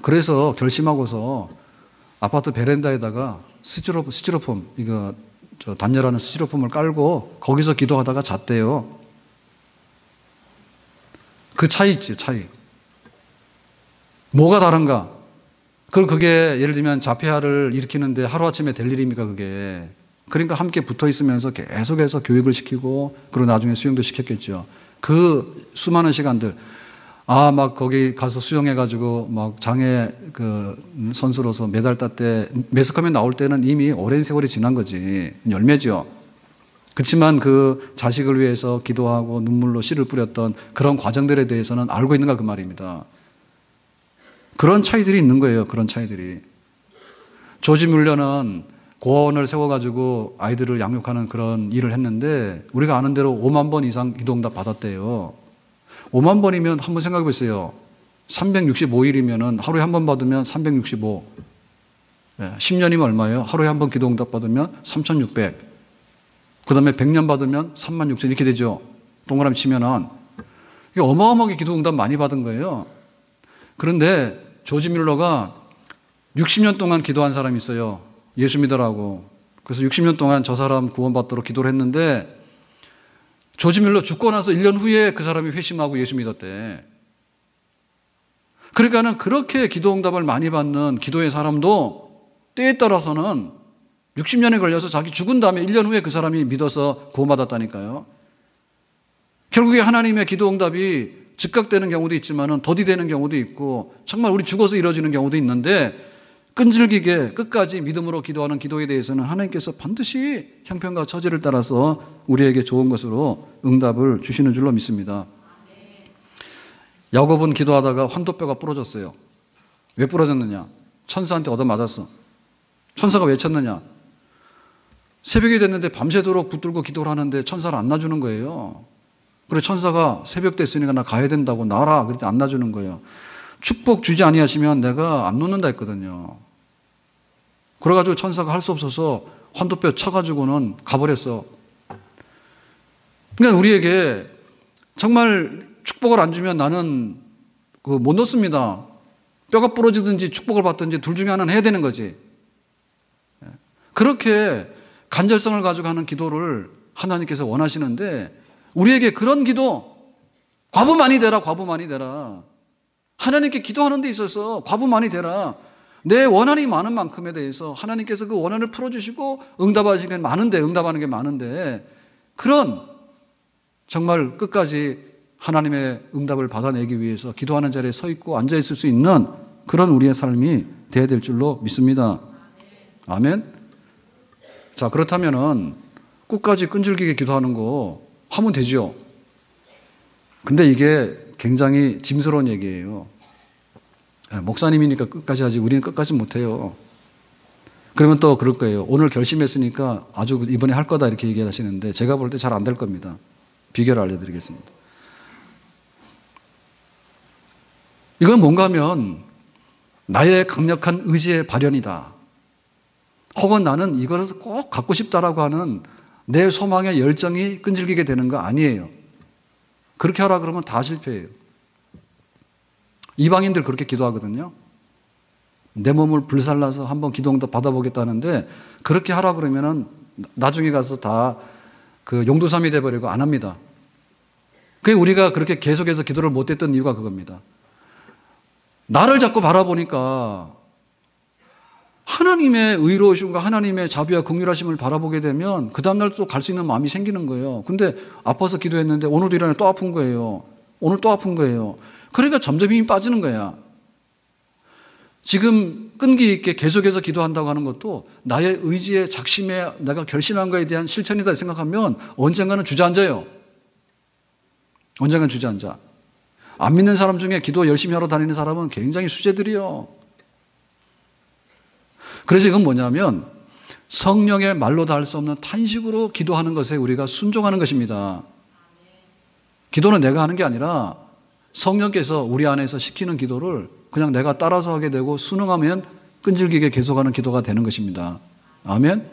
그래서 결심하고서 아파트 베란다에다가 스티로폼, 이거 단열하는 스티로폼을 깔고 거기서 기도하다가 잤대요. 그 차이 있지, 차이. 뭐가 다른가? 그게 예를 들면 자폐아를 일으키는데 하루아침에 될 일입니까, 그게. 그러니까 함께 붙어 있으면서 계속해서 교육을 시키고, 그리고 나중에 수영도 시켰겠죠. 그 수많은 시간들. 막 거기 가서 수영해가지고 막 장애 선수로서 메달 땄대. 매스컴에 나올 때는 이미 오랜 세월이 지난 거지. 열매죠. 그렇지만 그 자식을 위해서 기도하고 눈물로 씨를 뿌렸던 그런 과정들에 대해서는 알고 있는가 그 말입니다. 그런 차이들이 있는 거예요. 그런 차이들이. 조지 뮬러는 고아원을 세워가지고 아이들을 양육하는 그런 일을 했는데 우리가 아는 대로 5만 번 이상 기도응답 받았대요. 5만 번이면 한번 생각해 보세요. 365일이면 하루에 한 번 받으면 365. 10년이면 얼마예요? 하루에 한 번 기도응답 받으면 3,600. 그 다음에 100년 받으면 36,000 이렇게 되죠. 동그라미 치면은. 이게 어마어마하게 기도응답 많이 받은 거예요. 그런데 조지 뮬러가 60년 동안 기도한 사람이 있어요. 예수 믿으라고. 그래서 60년 동안 저 사람 구원받도록 기도를 했는데 조지 뮬러 죽고 나서 1년 후에 그 사람이 회심하고 예수 믿었대. 그러니까는 그렇게 기도응답을 많이 받는 기도의 사람도 때에 따라서는 60년에 걸려서 자기 죽은 다음에 1년 후에 그 사람이 믿어서 구원받았다니까요. 결국에 하나님의 기도응답이 즉각되는 경우도 있지만 더디되는 경우도 있고 정말 우리 죽어서 이루어지는 경우도 있는데 끈질기게 끝까지 믿음으로 기도하는 기도에 대해서는 하나님께서 반드시 형편과 처지를 따라서 우리에게 좋은 것으로 응답을 주시는 줄로 믿습니다. 야곱은 기도하다가 환도뼈가 부러졌어요. 왜 부러졌느냐? 천사한테 얻어맞았어. 천사가 왜 쳤느냐? 새벽이 됐는데 밤새도록 붙들고 기도를 하는데 천사를 안 놔주는 거예요. 그래서 천사가 새벽 됐으니까 나 가야 된다고 나라 그랬더니 안 놔주는 거예요. 축복 주지 아니하시면 내가 안 놓는다 했거든요. 그래가지고 천사가 할 수 없어서 환도뼈 쳐가지고는 가버렸어. 그러니까 우리에게 정말 축복을 안 주면 나는 못 놓습니다. 뼈가 부러지든지 축복을 받든지 둘 중에 하나는 해야 되는 거지. 그렇게 간절성을 가지고 하는 기도를 하나님께서 원하시는데 우리에게 그런 기도 과부 많이 되라, 과부 많이 되라. 하나님께 기도하는 데 있어서 과부 많이 되라. 내 원한이 많은 만큼에 대해서 하나님께서 그 원한을 풀어주시고 응답하시는 게 많은데, 응답하는 게 많은데 그런 정말 끝까지 하나님의 응답을 받아내기 위해서 기도하는 자리에 서 있고 앉아 있을 수 있는 그런 우리의 삶이 되어야 될 줄로 믿습니다. 아멘. 자, 그렇다면은 끝까지 끈질기게 기도하는 거 하면 되죠. 근데 이게 굉장히 짐스러운 얘기예요. 목사님이니까 끝까지 하지 우리는 끝까지 못해요. 그러면 또 그럴 거예요. 오늘 결심했으니까 아주 이번에 할 거다 이렇게 얘기하시는데 제가 볼 때 잘 안 될 겁니다. 비결을 알려드리겠습니다. 이건 뭔가 하면 나의 강력한 의지의 발현이다. 혹은 나는 이것을 꼭 갖고 싶다라고 하는 내 소망의 열정이 끈질기게 되는 거 아니에요. 그렇게 하라 그러면 다 실패해요. 이방인들 그렇게 기도하거든요. 내 몸을 불살라서 한번 기도응답 받아보겠다는데 그렇게 하라 그러면은 나중에 가서 다 그 용두삼이 돼버리고 안 합니다. 그게 우리가 그렇게 계속해서 기도를 못했던 이유가 그겁니다. 나를 자꾸 바라보니까 하나님의 의로우심과 하나님의 자비와 긍휼하심을 바라보게 되면 그 다음날 또 갈 수 있는 마음이 생기는 거예요. 근데 아파서 기도했는데 오늘도 일어나 또 아픈 거예요. 오늘 또 아픈 거예요. 그러니까 점점 힘이 빠지는 거야. 지금 끈기 있게 계속해서 기도한다고 하는 것도 나의 의지에 작심에 내가 결심한 거에 대한 실천이다 생각하면 언젠가는 주저앉아요. 언젠가는 주저앉아. 안 믿는 사람 중에 기도 열심히 하러 다니는 사람은 굉장히 수재들이요. 그래서 이건 뭐냐면 성령의 말로 다 할 수 없는 탄식으로 기도하는 것에 우리가 순종하는 것입니다. 기도는 내가 하는 게 아니라 성령께서 우리 안에서 시키는 기도를 그냥 내가 따라서 하게 되고 순응하면 끈질기게 계속하는 기도가 되는 것입니다. 아멘?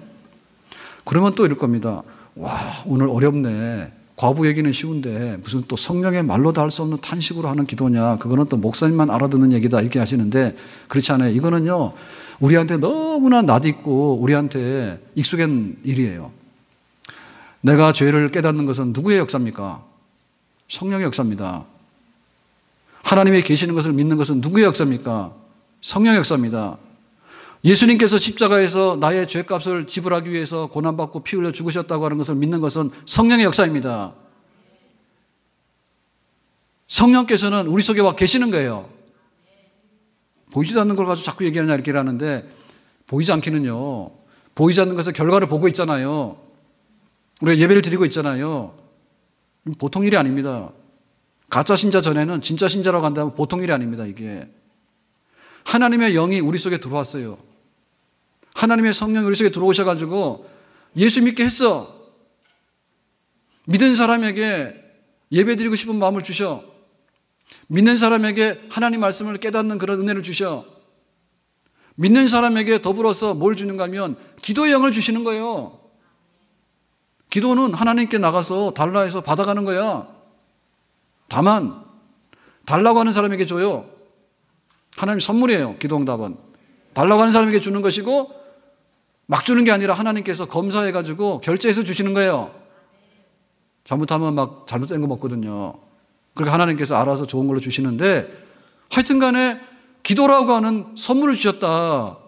그러면 또 이럴 겁니다. 와, 오늘 어렵네. 과부 얘기는 쉬운데 무슨 또 성령의 말로 다 할 수 없는 탄식으로 하는 기도냐. 그거는 또 목사님만 알아듣는 얘기다 이렇게 하시는데 그렇지 않아요. 이거는요. 우리한테 너무나 낯익고 우리한테 익숙한 일이에요. 내가 죄를 깨닫는 것은 누구의 역사입니까? 성령의 역사입니다. 하나님이 계시는 것을 믿는 것은 누구의 역사입니까? 성령의 역사입니다. 예수님께서 십자가에서 나의 죄값을 지불하기 위해서 고난받고 피 흘려 죽으셨다고 하는 것을 믿는 것은 성령의 역사입니다. 성령께서는 우리 속에 와 계시는 거예요. 보이지도 않는 걸 가지고 자꾸 얘기하냐 이렇게 하는데 보이지 않기는요. 보이지 않는 것의 결과를 보고 있잖아요. 우리가 예배를 드리고 있잖아요. 보통 일이 아닙니다. 가짜 신자 전에는 진짜 신자라고 한다면 보통 일이 아닙니다. 이게 하나님의 영이 우리 속에 들어왔어요. 하나님의 성령이 우리 속에 들어오셔가지고 예수 믿게 했어. 믿은 사람에게 예배드리고 싶은 마음을 주셔. 믿는 사람에게 하나님 말씀을 깨닫는 그런 은혜를 주셔. 믿는 사람에게 더불어서 뭘 주는가 하면 기도의 영을 주시는 거예요. 기도는 하나님께 나가서 달라 해서 받아가는 거야. 다만 달라고 하는 사람에게 줘요. 하나님 선물이에요. 기도응답은 달라고 하는 사람에게 주는 것이고 막 주는 게 아니라 하나님께서 검사해가지고 결제해서 주시는 거예요. 잘못하면 막 잘못된 거 먹거든요. 그러니까 하나님께서 알아서 좋은 걸로 주시는데 하여튼 간에 기도라고 하는 선물을 주셨다.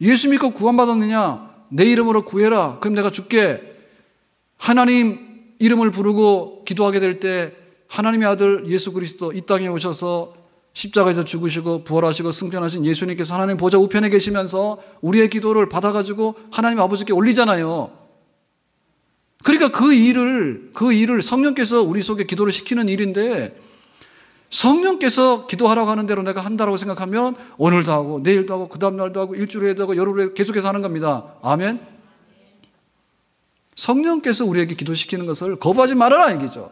예수 믿고 구원받았느냐? 내 이름으로 구해라. 그럼 내가 줄게. 하나님 이름을 부르고 기도하게 될 때 하나님의 아들 예수 그리스도 이 땅에 오셔서 십자가에서 죽으시고 부활하시고 승천하신 예수님께서 하나님 보좌 우편에 계시면서 우리의 기도를 받아가지고 하나님 아버지께 올리잖아요. 그러니까 그 일을 성령께서 우리 속에 기도를 시키는 일인데 성령께서 기도하라고 하는 대로 내가 한다고 생각하면 오늘도 하고 내일도 하고 그 다음 날도 하고 일주일에도 하고 열흘에 계속해서 하는 겁니다. 아멘. 성령께서 우리에게 기도시키는 것을 거부하지 말아라 얘기죠.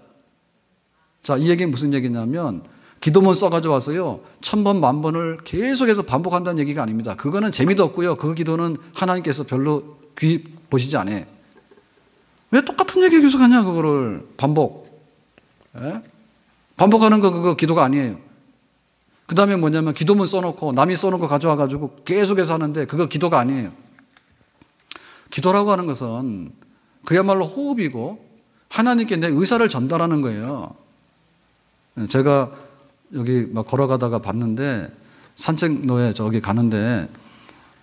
자, 이 얘기는 무슨 얘기냐면 기도문 써가지고 와서요 1000번, 10,000번을 계속해서 반복한다는 얘기가 아닙니다. 그거는 재미도 없고요. 그 기도는 하나님께서 별로 귀 보시지 않아요. 왜 똑같은 얘기 계속하냐 그거를 반복. 예? 반복하는 거 그거 기도가 아니에요. 그 다음에 뭐냐면 기도문 써놓고 남이 써놓은 거 가져와가지고 계속해서 하는데 그거 기도가 아니에요. 기도라고 하는 것은 그야말로 호흡이고 하나님께 내 의사를 전달하는 거예요. 제가 여기 막 걸어가다가 봤는데 산책로에 저기 가는데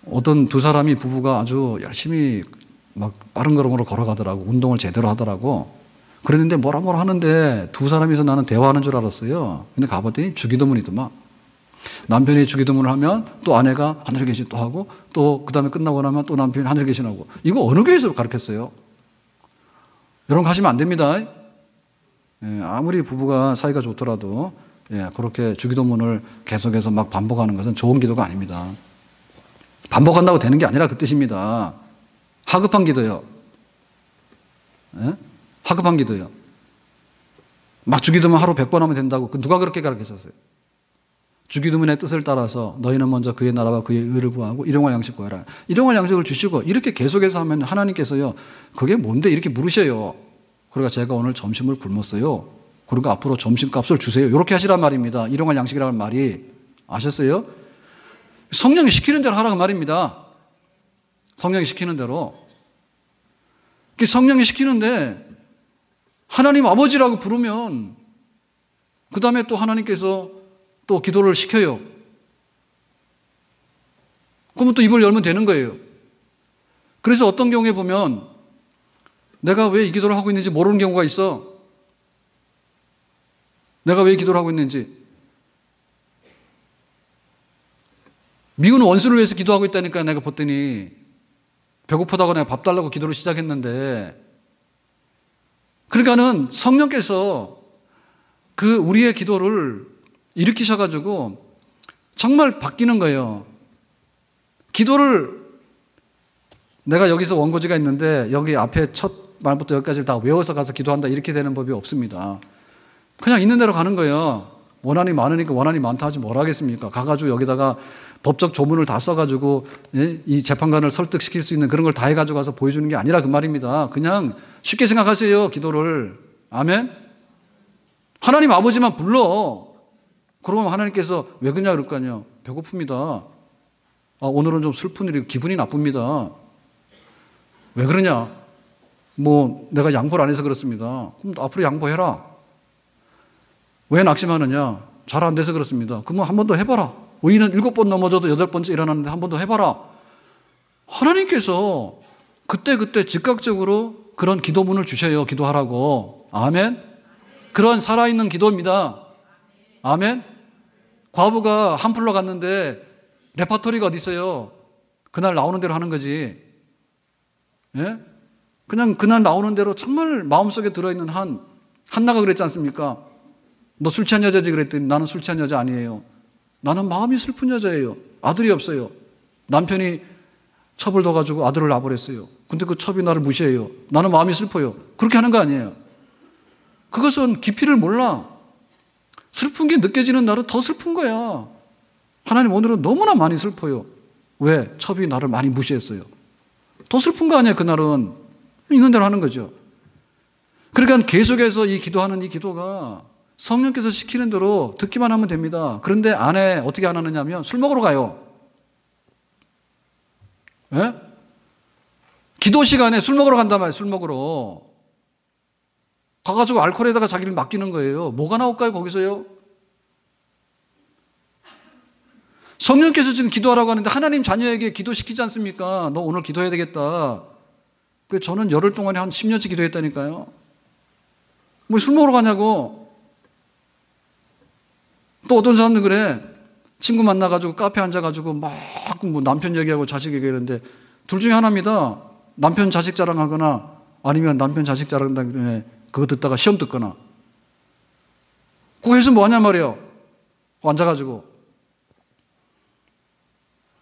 어떤 두 사람이 부부가 아주 열심히 막 빠른 걸음으로 걸어가더라고. 운동을 제대로 하더라고. 그랬는데 뭐라 하는데 두 사람이서 나는 대화하는 줄 알았어요. 근데 가봤더니 주기도문이더만. 남편이 주기도문을 하면 또 아내가 하늘에 계신 또 하고 또 그 다음에 끝나고 나면 또 남편이 하늘에 계신 하고. 이거 어느 교회에서 가르쳤어요? 여러분 가시면 안 됩니다. 예, 아무리 부부가 사이가 좋더라도 예, 그렇게 주기도문을 계속해서 막 반복하는 것은 좋은 기도가 아닙니다. 반복한다고 되는 게 아니라 그 뜻입니다. 하급한 기도요. 예? 하급한 기도요. 막 주기도문 하루 100번 하면 된다고. 누가 그렇게 가르쳤어요? 주기도문의 뜻을 따라서 너희는 먼저 그의 나라와 그의 의를 구하고 일용할 양식 구하라. 일용할 양식을 주시고 이렇게 계속해서 하면 하나님께서요. 그게 뭔데 이렇게 물으셔요. 그러니까 제가 오늘 점심을 굶었어요. 그러니까 앞으로 점심값을 주세요. 이렇게 하시란 말입니다. 일용할 양식이라는 말이. 아셨어요? 성령이 시키는 대로 하라고 말입니다. 성령이 시키는 대로. 성령이 시키는데 하나님 아버지라고 부르면 그 다음에 또 하나님께서 또 기도를 시켜요. 그러면 또 입을 열면 되는 거예요. 그래서 어떤 경우에 보면 내가 왜 이 기도를 하고 있는지 모르는 경우가 있어. 내가 왜 이 기도를 하고 있는지. 미운 원수를 위해서 기도하고 있다니까 내가 봤더니 배고프다고 내가 밥 달라고 기도를 시작했는데 그러니까는 성령께서 그 우리의 기도를 일으키셔가지고 정말 바뀌는 거예요. 기도를 내가 여기서 원고지가 있는데 여기 앞에 첫 말부터 여기까지 다 외워서 가서 기도한다 이렇게 되는 법이 없습니다. 그냥 있는 대로 가는 거예요. 원한이 많으니까 원한이 많다 하지 뭘 하겠습니까? 가가지고 여기다가 법적 조문을 다 써가지고 이 재판관을 설득시킬 수 있는 그런 걸 다 해가지고 가서 보여주는 게 아니라 그 말입니다. 그냥 쉽게 생각하세요. 기도를. 아멘? 하나님 아버지만 불러. 그러면 하나님께서 왜 그러냐 그럴 거 아니에요. 배고픕니다. 오늘은 좀 슬픈 일이고 기분이 나쁩니다. 왜 그러냐? 내가 양보를 안 해서 그렇습니다. 그럼 앞으로 양보해라. 왜 낙심하느냐? 잘 안 돼서 그렇습니다. 그러면 한 번 더 해봐라. 의인은 7번 넘어져도 8번째 일어나는데 한 번 더 해봐라. 하나님께서 그때 즉각적으로 그런 기도문을 주셔요. 기도하라고. 아멘. 그런 살아있는 기도입니다. 아멘. 과부가 한풀로 갔는데 레퍼토리가 어디 있어요? 그날 나오는 대로 하는 거지. 예? 그냥 그날 나오는 대로 정말 마음속에 들어있는 한나가 그랬지 않습니까? 너 술 취한 여자지 그랬더니 나는 술 취한 여자 아니에요. 나는 마음이 슬픈 여자예요. 아들이 없어요. 남편이 첩을 둬가지고 아들을 낳아버렸어요. 근데 그 첩이 나를 무시해요. 나는 마음이 슬퍼요. 그렇게 하는 거 아니에요. 그것은 깊이를 몰라. 슬픈 게 느껴지는 날은 더 슬픈 거야. 하나님 오늘은 너무나 많이 슬퍼요. 왜? 첩이 나를 많이 무시했어요. 더 슬픈 거 아니에요. 그날은. 있는 대로 하는 거죠. 그러니까 계속해서 이 기도하는 이 기도가 성령께서 시키는 대로 듣기만 하면 됩니다. 그런데 아내 어떻게 안 하느냐면 술 먹으러 가요. 예? 기도 시간에 술 먹으러 간단 말이에요. 술 먹으러. 가가지고 알코올에다가 자기를 맡기는 거예요. 뭐가 나올까요? 거기서요? 성령께서 지금 기도하라고 하는데 하나님 자녀에게 기도시키지 않습니까? 너 오늘 기도해야 되겠다. 저는 열흘 동안에 한 10년치 기도했다니까요. 술 먹으러 가냐고. 또 어떤 사람들 그래. 친구 만나가지고 카페 앉아가지고 막 남편 얘기하고 자식 얘기하는데 둘 중에 하나입니다. 남편 자식 자랑하거나 아니면 남편 자식 자랑하는데 그거 듣다가 시험 듣거나. 그거 해서 뭐 하냐 말이에요. 앉아가지고.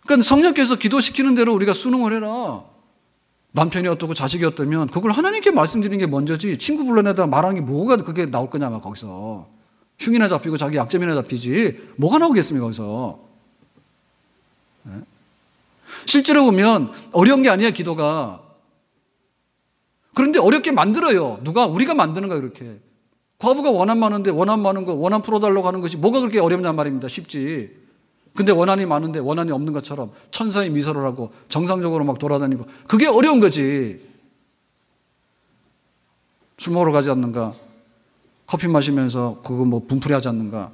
그러니까 성령께서 기도시키는 대로 우리가 순응을 해라. 남편이 어떻고 자식이 어떠면 그걸 하나님께 말씀드리는 게 먼저지 친구 불러내다 말하는 게 뭐가 그게 나올 거냐 막 거기서. 흉이나 잡히고 자기 약점이나 잡히지 뭐가 나오겠습니까 거기서. 네? 실제로 보면 어려운 게 아니에요 기도가. 그런데 어렵게 만들어요. 누가? 우리가 만드는 거예요 그렇게. 과부가 원한 많은데 원한 많은 거 원한 풀어달라고 하는 것이 뭐가 그렇게 어렵냔 말입니다. 쉽지. 근데 원한이 많은데 원한이 없는 것처럼 천사의 미소를 하고 정상적으로 막 돌아다니고 그게 어려운 거지. 술 먹으러 가지 않는가? 커피 마시면서 그거 분풀이 하지 않는가?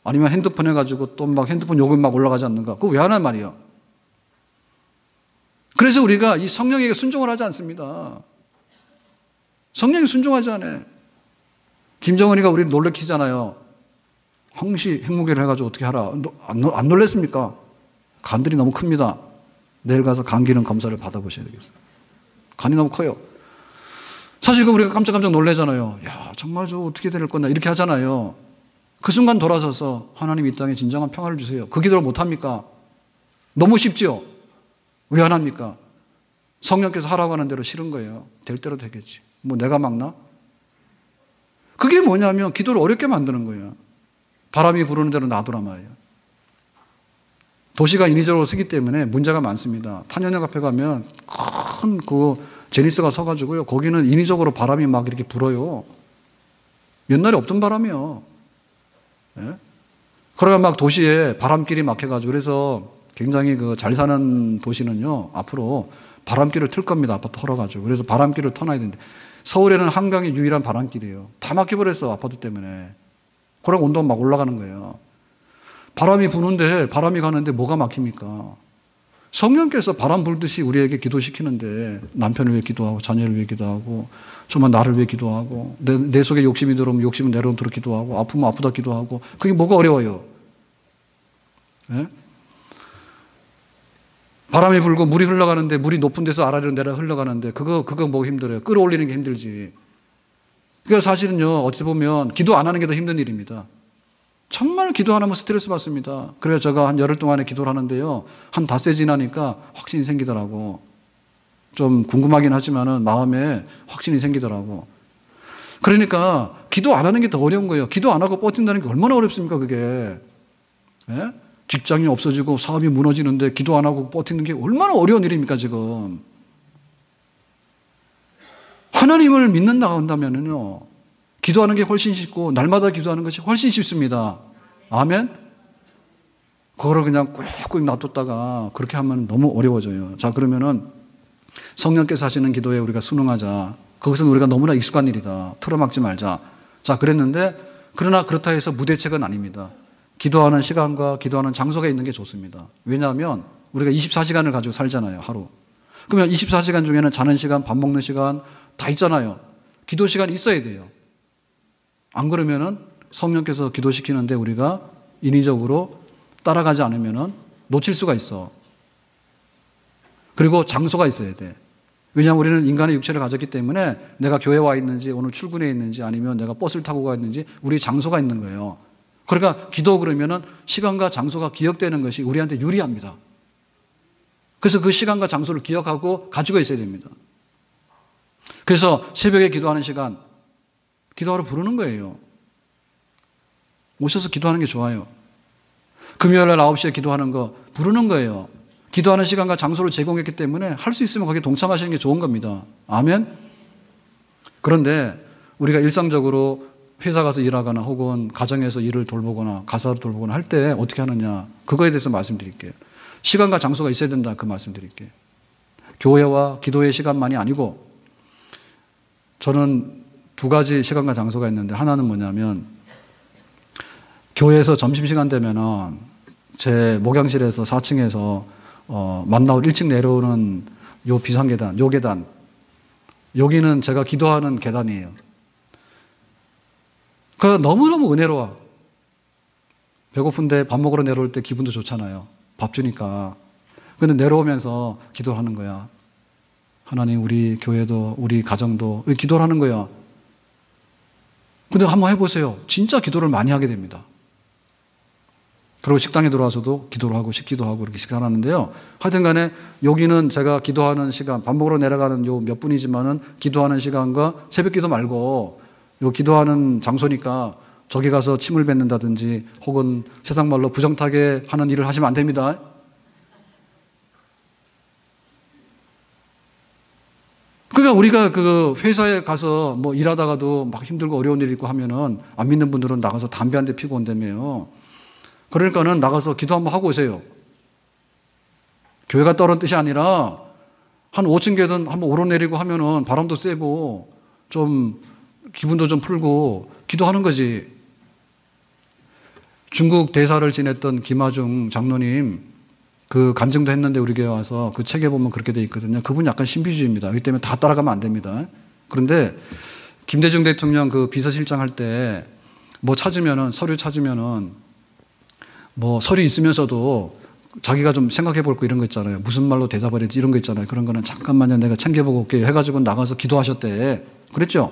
아니면 핸드폰 해가지고 또 막 핸드폰 요금 막 올라가지 않는가? 그거 왜 하란 말이에요? 그래서 우리가 이 성령에게 순종을 하지 않습니다. 성령이 순종하지 않아요. 김정은이가 우리를 놀래키잖아요. 항시 핵무기를 해가지고 어떻게 하라. 안 놀랬습니까? 간들이 너무 큽니다. 내일 가서 간 기능 검사를 받아보셔야 되겠어요. 간이 너무 커요. 사실 그 우리가 깜짝깜짝 놀래잖아요. 야, 정말 저 어떻게 될 거냐 이렇게 하잖아요. 그 순간 돌아서서 하나님 이 땅에 진정한 평화를 주세요. 그 기도를 못합니까? 너무 쉽죠? 왜 안 합니까? 성령께서 하라고 하는 대로 싫은 거예요. 될 대로 되겠지. 뭐 내가 막나? 그게 뭐냐면 기도를 어렵게 만드는 거예요. 바람이 부르는 대로 놔두란 말이에요. 도시가 인위적으로 쓰기 때문에 문제가 많습니다. 탄현역 앞에 가면 큰 그 제니스가 서가지고요. 거기는 인위적으로 바람이 막 이렇게 불어요. 옛날에 없던 바람이요. 예? 그러면 막 도시에 바람길이 막혀가지고 그래서 굉장히 그 잘 사는 도시는요. 앞으로 바람길을 틀 겁니다. 아파트 헐어가지고. 그래서 바람길을 터놔야 되는데 서울에는 한강이 유일한 바람길이에요. 다 막혀버렸어. 아파트 때문에. 그러고 온도가 막 올라가는 거예요. 바람이 부는데 바람이 가는데 뭐가 막힙니까? 성령께서 바람 불듯이 우리에게 기도시키는데 남편을 위해 기도하고 자녀를 위해 기도하고 정말 나를 위해 기도하고 내 속에 욕심이 들어오면 욕심은 내려놓도록 기도하고 아프면 아프다 기도하고 그게 뭐가 어려워요? 예? 바람이 불고 물이 흘러가는데 물이 높은 데서 아래로 내려 흘러가는데 그거 뭐 힘들어요? 끌어올리는 게 힘들지. 그러니까 사실은요 어찌 보면 기도 안 하는 게 더 힘든 일입니다. 정말 기도 안 하면 스트레스 받습니다. 그래서 제가 한 열흘 동안에 기도를 하는데요. 한 닷새 지나니까 확신이 생기더라고. 좀 궁금하긴 하지만은 마음에 확신이 생기더라고. 그러니까 기도 안 하는 게 더 어려운 거예요. 기도 안 하고 버틴다는 게 얼마나 어렵습니까, 그게. 예? 직장이 없어지고 사업이 무너지는데 기도 안 하고 버티는 게 얼마나 어려운 일입니까, 지금. 하나님을 믿는다 한다면요. 기도하는 게 훨씬 쉽고 날마다 기도하는 것이 훨씬 쉽습니다. 아멘? 그거를 그냥 꾹꾹 놔뒀다가 그렇게 하면 너무 어려워져요. 자, 그러면은 성령께서 하시는 기도에 우리가 순응하자. 그것은 우리가 너무나 익숙한 일이다. 틀어막지 말자. 자, 그랬는데 그러나 그렇다 해서 무대책은 아닙니다. 기도하는 시간과 기도하는 장소가 있는 게 좋습니다. 왜냐하면 우리가 24시간을 가지고 살잖아요, 하루. 그러면 24시간 중에는 자는 시간, 밥 먹는 시간 다 있잖아요. 기도 시간이 있어야 돼요. 안 그러면은 성령께서 기도시키는데 우리가 인위적으로 따라가지 않으면은 놓칠 수가 있어. 그리고 장소가 있어야 돼. 왜냐하면 우리는 인간의 육체를 가졌기 때문에 내가 교회 와 있는지 오늘 출근해 있는지 아니면 내가 버스를 타고 가 있는지 우리 장소가 있는 거예요. 그러니까 기도 그러면은 시간과 장소가 기억되는 것이 우리한테 유리합니다. 그래서 그 시간과 장소를 기억하고 가지고 있어야 됩니다. 그래서 새벽에 기도하는 시간 기도하러 부르는 거예요. 오셔서 기도하는 게 좋아요. 금요일 날 9시에 기도하는 거 부르는 거예요. 기도하는 시간과 장소를 제공했기 때문에 할 수 있으면 거기에 동참하시는 게 좋은 겁니다. 아멘? 그런데 우리가 일상적으로 회사 가서 일하거나 혹은 가정에서 일을 돌보거나 가사를 돌보거나 할 때 어떻게 하느냐 그거에 대해서 말씀드릴게요. 시간과 장소가 있어야 된다 그 말씀드릴게요. 교회와 기도의 시간만이 아니고 저는 두 가지 시간과 장소가 있는데 하나는 뭐냐면 교회에서 점심시간 되면은 제 목양실에서 4층에서 만나고 1층 내려오는 요 비상계단, 요 계단 여기는 제가 기도하는 계단이에요. 그러니까 너무너무 은혜로워. 배고픈데 밥 먹으러 내려올 때 기분도 좋잖아요. 밥 주니까. 근데 내려오면서 기도하는 거야. 하나님 우리 교회도 우리 가정도 기도를 하는 거야. 근데 한번 해보세요. 진짜 기도를 많이 하게 됩니다. 그리고 식당에 들어와서도 기도를 하고 식기도 하고 이렇게 식사를 하는데요. 하여튼 간에 여기는 제가 기도하는 시간, 밥 먹으러 내려가는 요 몇 분이지만은 기도하는 시간과 새벽 기도 말고 요 기도하는 장소니까 저기 가서 침을 뱉는다든지 혹은 세상 말로 부정타게 하는 일을 하시면 안 됩니다. 그러니까 우리가 그 회사에 가서 뭐 일하다가도 막 힘들고 어려운 일이 있고 하면은 안 믿는 분들은 나가서 담배 한 대 피고 온다며요. 그러니까는 나가서 기도 한번 하고 오세요. 교회가 떠오른 뜻이 아니라 한 5층 계단 한번 오르내리고 하면은 바람도 쐬고 좀 기분도 좀 풀고 기도하는 거지. 중국 대사를 지냈던 김하중 장로님 그 간증도 했는데 우리 교회 와서 그 책에 보면 그렇게 돼 있거든요. 그분 약간 신비주의입니다. 그렇기 때문에 다 따라가면 안 됩니다. 그런데 김대중 대통령 그 비서실장 할 때 뭐 찾으면은, 서류 찾으면은 뭐 서류 있으면서도 자기가 좀 생각해 볼 거 이런 거 있잖아요. 무슨 말로 대답을 했지 이런 거 있잖아요. 그런 거는 잠깐만요. 내가 챙겨보고 올게요. 해가지고 나가서 기도하셨대. 그랬죠?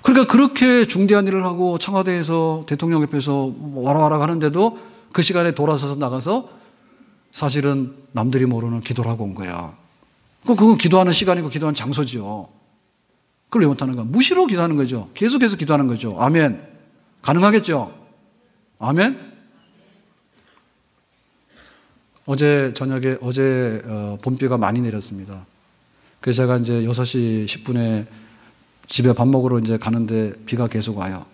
그러니까 그렇게 중대한 일을 하고 청와대에서 대통령 옆에서 와라 하는데도 그 시간에 돌아서서 나가서 사실은 남들이 모르는 기도를 하고 온 거야. 그건 기도하는 시간이고 기도하는 장소죠. 그걸 왜 못하는 거야? 무시로 기도하는 거죠. 계속해서 기도하는 거죠. 아멘. 가능하겠죠? 아멘. 어제 저녁에 봄비가 많이 내렸습니다. 그래서 제가 이제 6시 10분에 집에 밥 먹으러 이제 가는데 비가 계속 와요.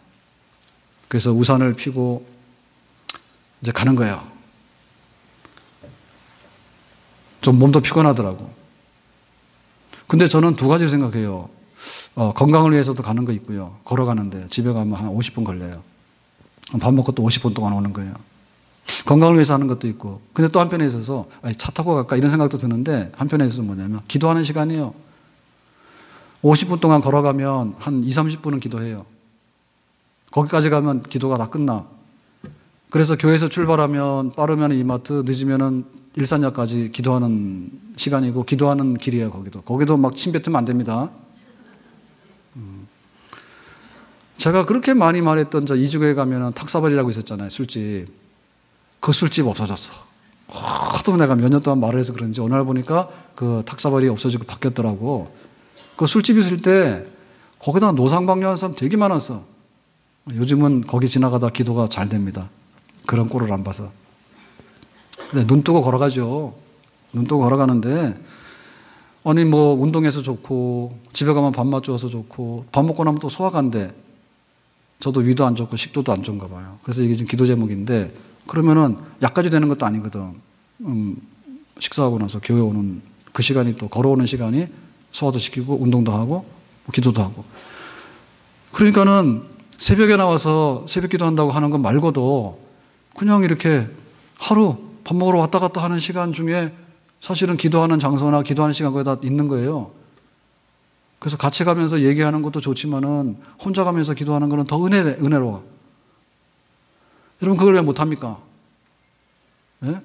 그래서 우산을 펴고 이제 가는 거예요. 좀 몸도 피곤하더라고. 근데 저는 두 가지 생각해요. 건강을 위해서도 가는 거 있고요. 걸어가는데 집에 가면 한 50분 걸려요. 밥 먹고 또 50분 동안 오는 거예요. 건강을 위해서 하는 것도 있고. 근데 또 한편에 있어서 차 타고 갈까 이런 생각도 드는데 한편에 있어서 뭐냐면 기도하는 시간이에요. 50분 동안 걸어가면 한 20, 30분은 기도해요. 거기까지 가면 기도가 다 끝나. 그래서 교회에서 출발하면 빠르면 이마트, 늦으면 일산역까지 기도하는 시간이고 기도하는 길이에요. 거기도 막 침 뱉으면 안 됩니다. 제가 그렇게 많이 말했던 저 이주교에 가면은 탁사발이라고 있었잖아요. 술집. 그 술집 없어졌어. 하도 내가 몇 년 동안 말을 해서 그런지 어느 날 보니까 그 탁사발이 없어지고 바뀌었더라고. 그 술집 있을 때 거기다 노상방뇨하는 사람 되게 많았어. 요즘은 거기 지나가다 기도가 잘 됩니다. 그런 꼴을 안 봐서. 그래, 눈 뜨고 걸어가죠. 눈 뜨고 걸어가는데 아니 뭐 운동해서 좋고 집에 가면 밥맛 좋아서 좋고 밥 먹고 나면 또 소화가 안 돼. 저도 위도 안 좋고 식도도 안 좋은가 봐요. 그래서 이게 지금 기도 제목인데 그러면은 약까지 되는 것도 아니거든. 식사하고 나서 교회 오는 그 시간이 또 걸어오는 시간이 소화도 시키고 운동도 하고 기도도 하고. 그러니까는 새벽에 나와서 새벽 기도한다고 하는 것 말고도 그냥 이렇게 하루 밥 먹으러 왔다 갔다 하는 시간 중에 사실은 기도하는 장소나 기도하는 시간 거기 다 있는 거예요. 그래서 같이 가면서 얘기하는 것도 좋지만은 혼자 가면서 기도하는 거는 더 은혜로워. 여러분 그걸 왜 못합니까? 예?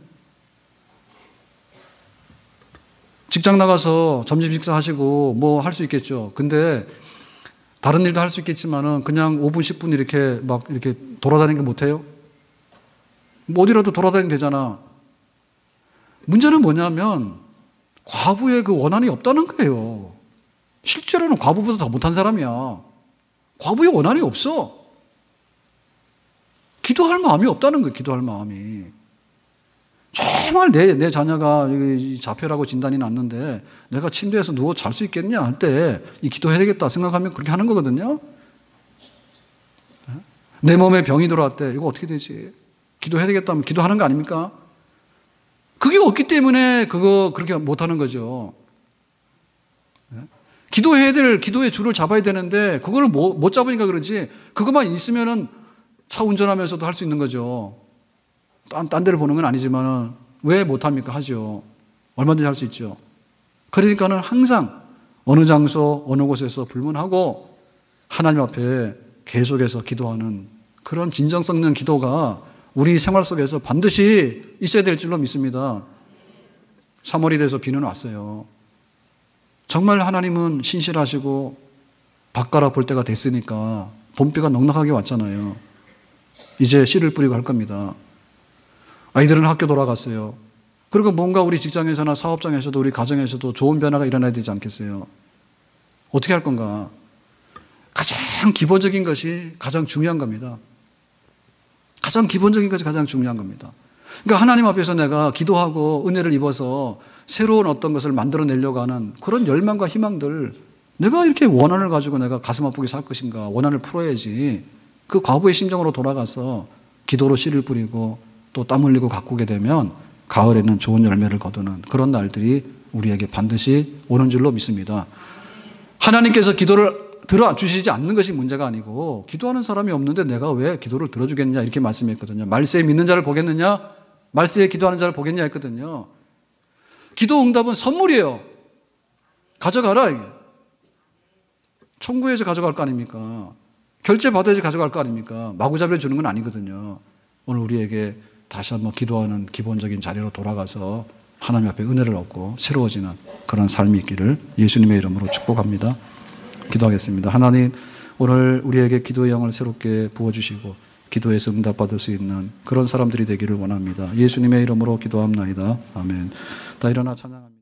직장 나가서 점심 식사하시고 뭐 할 수 있겠죠. 근데 다른 일도 할 수 있겠지만은 그냥 5분, 10분 이렇게 막 이렇게 돌아다니는 게 못해요? 뭐 어디라도 돌아다니면 되잖아. 문제는 뭐냐면 과부의 그 원한이 없다는 거예요. 실제로는 과부보다 더 못한 사람이야. 과부의 원한이 없어. 기도할 마음이 없다는 거예요. 기도할 마음이. 정말 내 자녀가 자폐라고 진단이 났는데 내가 침대에서 누워 잘 수 있겠냐 할 때 이 기도해야 되겠다 생각하면 그렇게 하는 거거든요. 내 몸에 병이 들어왔대. 이거 어떻게 되지? 기도해야 되겠다 하면 기도하는 거 아닙니까? 그게 없기 때문에 그렇게 못하는 거죠. 기도해야 될 기도의 줄을 잡아야 되는데 그걸 못 잡으니까 그러지. 그것만 있으면은 차 운전하면서도 할 수 있는 거죠. 딴 데를 보는 건 아니지만 왜 못합니까? 하죠. 얼마든지 할 수 있죠. 그러니까는 항상 어느 장소 어느 곳에서 불문하고 하나님 앞에 계속해서 기도하는 그런 진정성 있는 기도가 우리 생활 속에서 반드시 있어야 될 줄로 믿습니다. 3월이 돼서 비는 왔어요. 정말 하나님은 신실하시고 밭가락 볼 때가 됐으니까 봄비가 넉넉하게 왔잖아요. 이제 씨를 뿌리고 할 겁니다. 아이들은 학교 돌아갔어요. 그리고 뭔가 우리 직장에서나 사업장에서도 우리 가정에서도 좋은 변화가 일어나야 되지 않겠어요? 어떻게 할 건가? 가장 기본적인 것이 가장 중요한 겁니다. 가장 기본적인 것이 가장 중요한 겁니다. 그러니까 하나님 앞에서 내가 기도하고 은혜를 입어서 새로운 어떤 것을 만들어내려고 하는 그런 열망과 희망들, 내가 이렇게 원한을 가지고 내가 가슴 아프게 살 것인가, 원한을 풀어야지 그 과부의 심정으로 돌아가서 기도로 씨를 뿌리고 또 땀 흘리고 가꾸게 되면 가을에는 좋은 열매를 거두는 그런 날들이 우리에게 반드시 오는 줄로 믿습니다. 하나님께서 기도를 들어주시지 않는 것이 문제가 아니고 기도하는 사람이 없는데 내가 왜 기도를 들어주겠냐 이렇게 말씀했거든요. 말세에 믿는 자를 보겠느냐? 말세에 기도하는 자를 보겠냐 했거든요. 기도 응답은 선물이에요. 가져가라 이게. 청구해서 가져갈 거 아닙니까? 결제 받아야지 가져갈 거 아닙니까? 마구잡이로 주는 건 아니거든요. 오늘 우리에게 다시 한번 기도하는 기본적인 자리로 돌아가서 하나님 앞에 은혜를 얻고 새로워지는 그런 삶이 있기를 예수님의 이름으로 축복합니다. 기도하겠습니다. 하나님, 오늘 우리에게 기도의 영을 새롭게 부어주시고 기도에서 응답받을 수 있는 그런 사람들이 되기를 원합니다. 예수님의 이름으로 기도합나이다. 아멘. 다 일어나 찬양합니다.